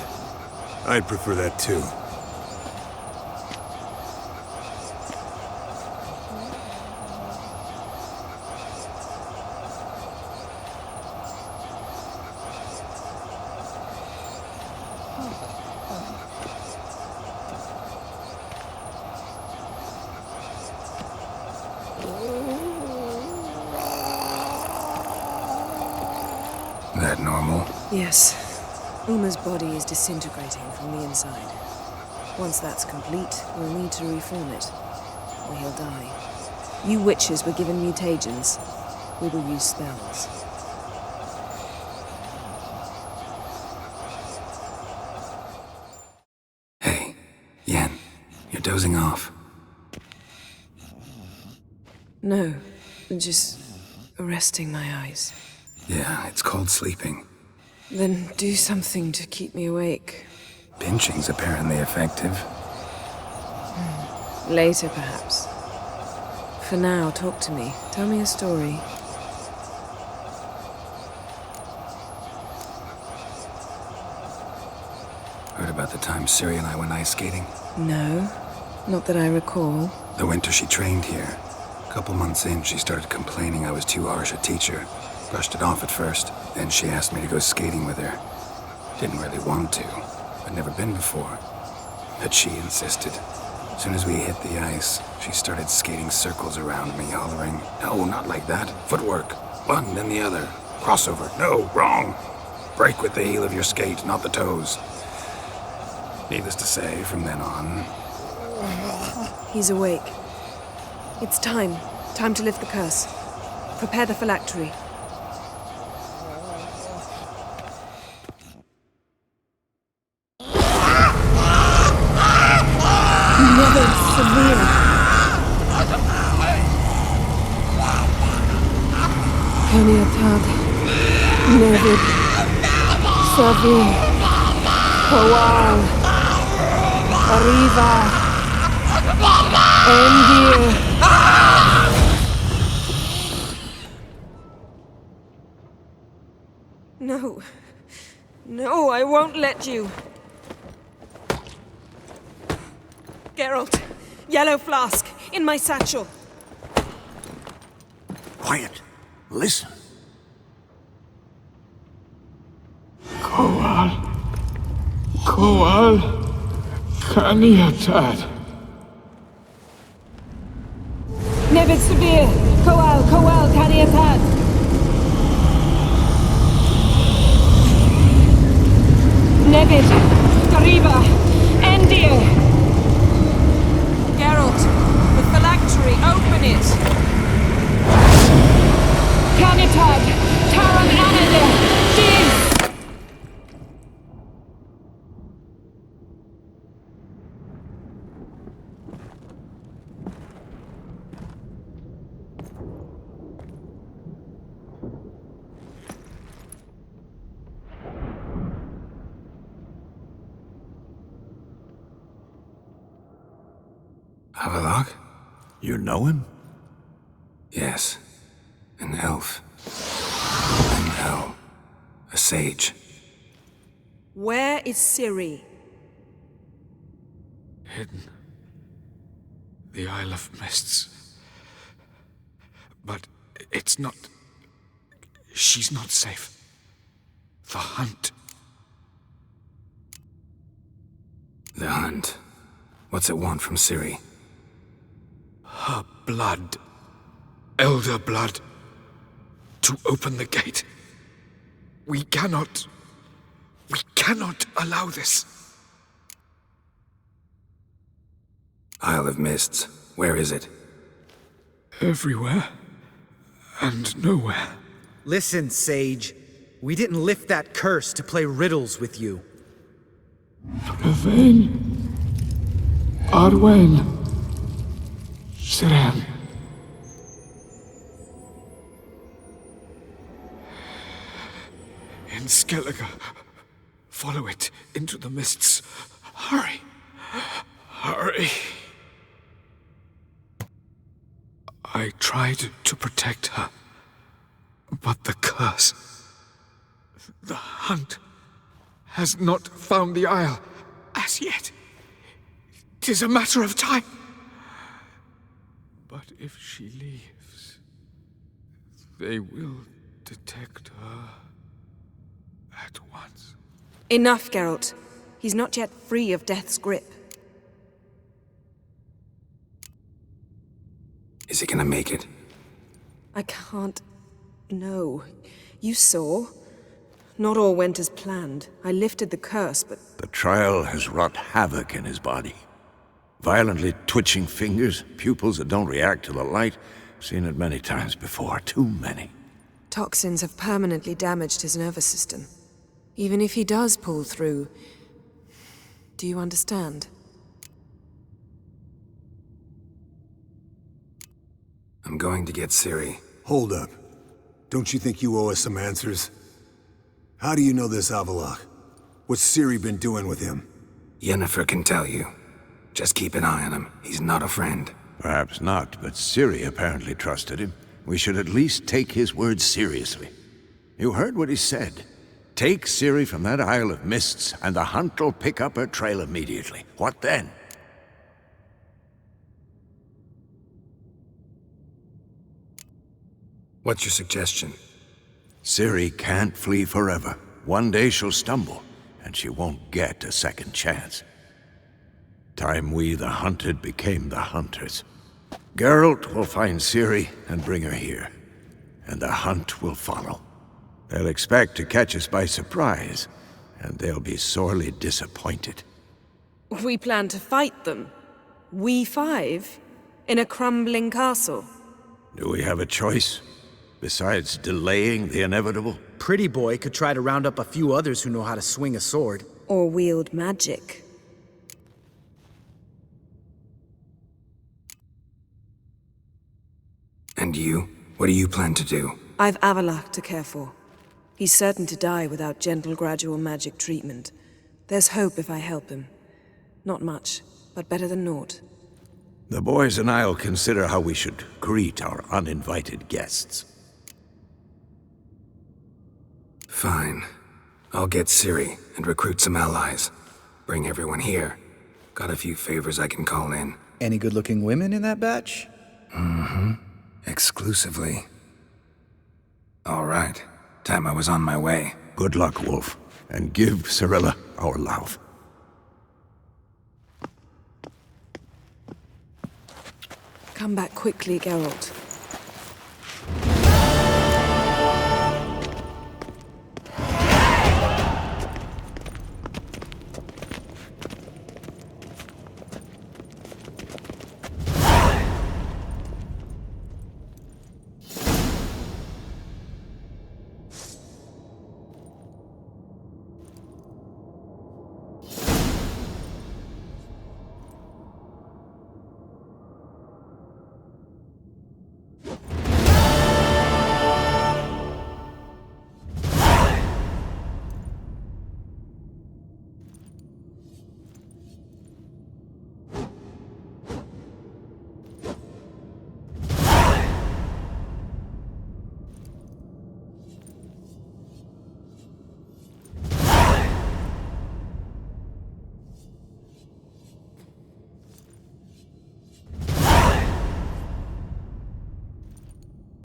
I'd prefer that too. That normal? Yes. Uma's body is disintegrating from the inside. Once that's complete, we'll need to reform it, or he'll die. You witches were given mutagens. We will use spells. Hey, Yen, you're dozing off. No, just resting my eyes. Yeah, it's called sleeping. Then do something to keep me awake. Pinching's apparently effective. Later, perhaps. For now, talk to me. Tell me a story. Heard about the time Ciri and I went ice skating? No, not that I recall. The winter she trained here. A couple months in, she started complaining I was too harsh a teacher. Brushed it off at first. Then she asked me to go skating with her. Didn't really want to. I'd never been before. But she insisted. As soon as we hit the ice, she started skating circles around me, hollering, "No, not like that. Footwork. One, then the other. Crossover. No, wrong. Break with the heel of your skate, not the toes." Needless to say, from then on... He's awake. It's time. Time to lift the curse. Prepare the phylactery. Never severe. Peniatad. Nevid. Savi. Hawal. Arriva. Endir. No. No, I won't let you. Geralt, yellow flask, in my satchel. Quiet. Listen. Koal. Kaniatad. Nevid Severe! Koal, Kaniatad! Nevid! Gariba! Endir! Geralt, the phylactery, open it! Kaniatad! Taran Anadil! Diz! Avallac'h? You know him? Yes. An elf. An elf. A sage. Where is Ciri? Hidden. The Isle of Mists. But it's not... She's not safe. The hunt. The hunt. What's it want from Ciri? Her blood. Elder blood. To open the gate. We cannot allow this. Isle of Mists. Where is it? Everywhere. And nowhere. Listen, Sage. We didn't lift that curse to play riddles with you. Yvain. Arwen. Siren. In Skellige. Follow it into the mists. Hurry. Hurry. I tried to protect her. But the curse... The hunt... has not found the Isle as yet. 'Tis a matter of time. But if she leaves, they will detect her at once. Enough, Geralt. He's not yet free of death's grip. Is he gonna make it? I can't... No. You saw. Not all went as planned. I lifted the curse, but... The trial has wrought havoc in his body. Violently twitching fingers, pupils that don't react to the light. Seen it many times before, too many. Toxins have permanently damaged his nervous system. Even if he does pull through... Do you understand? I'm going to get Ciri. Hold up. Don't you think you owe us some answers? How do you know this Avallac'h? What's Ciri been doing with him? Yennefer can tell you. Just keep an eye on him. He's not a friend. Perhaps not, but Ciri apparently trusted him. We should at least take his words seriously. You heard what he said. Take Ciri from that Isle of Mists, and the hunt will pick up her trail immediately. What then? What's your suggestion? Ciri can't flee forever. One day she'll stumble, and she won't get a second chance. Time we, the hunted, became the hunters. Geralt will find Ciri and bring her here, and the hunt will follow. They'll expect to catch us by surprise, and they'll be sorely disappointed. We plan to fight them. We five? In a crumbling castle? Do we have a choice? Besides delaying the inevitable? Pretty Boy could try to round up a few others who know how to swing a sword. Or wield magic. And you? What do you plan to do? I've Avallac'h to care for. He's certain to die without gentle, gradual magic treatment. There's hope if I help him. Not much, but better than naught. The boys and I'll consider how we should greet our uninvited guests. Fine. I'll get Ciri and recruit some allies. Bring everyone here. Got a few favors I can call in. Any good-looking women in that batch? Mm-hmm. Exclusively. All right. Time I was on my way. Good luck, Wolf. And give Cirilla our love. Come back quickly, Geralt.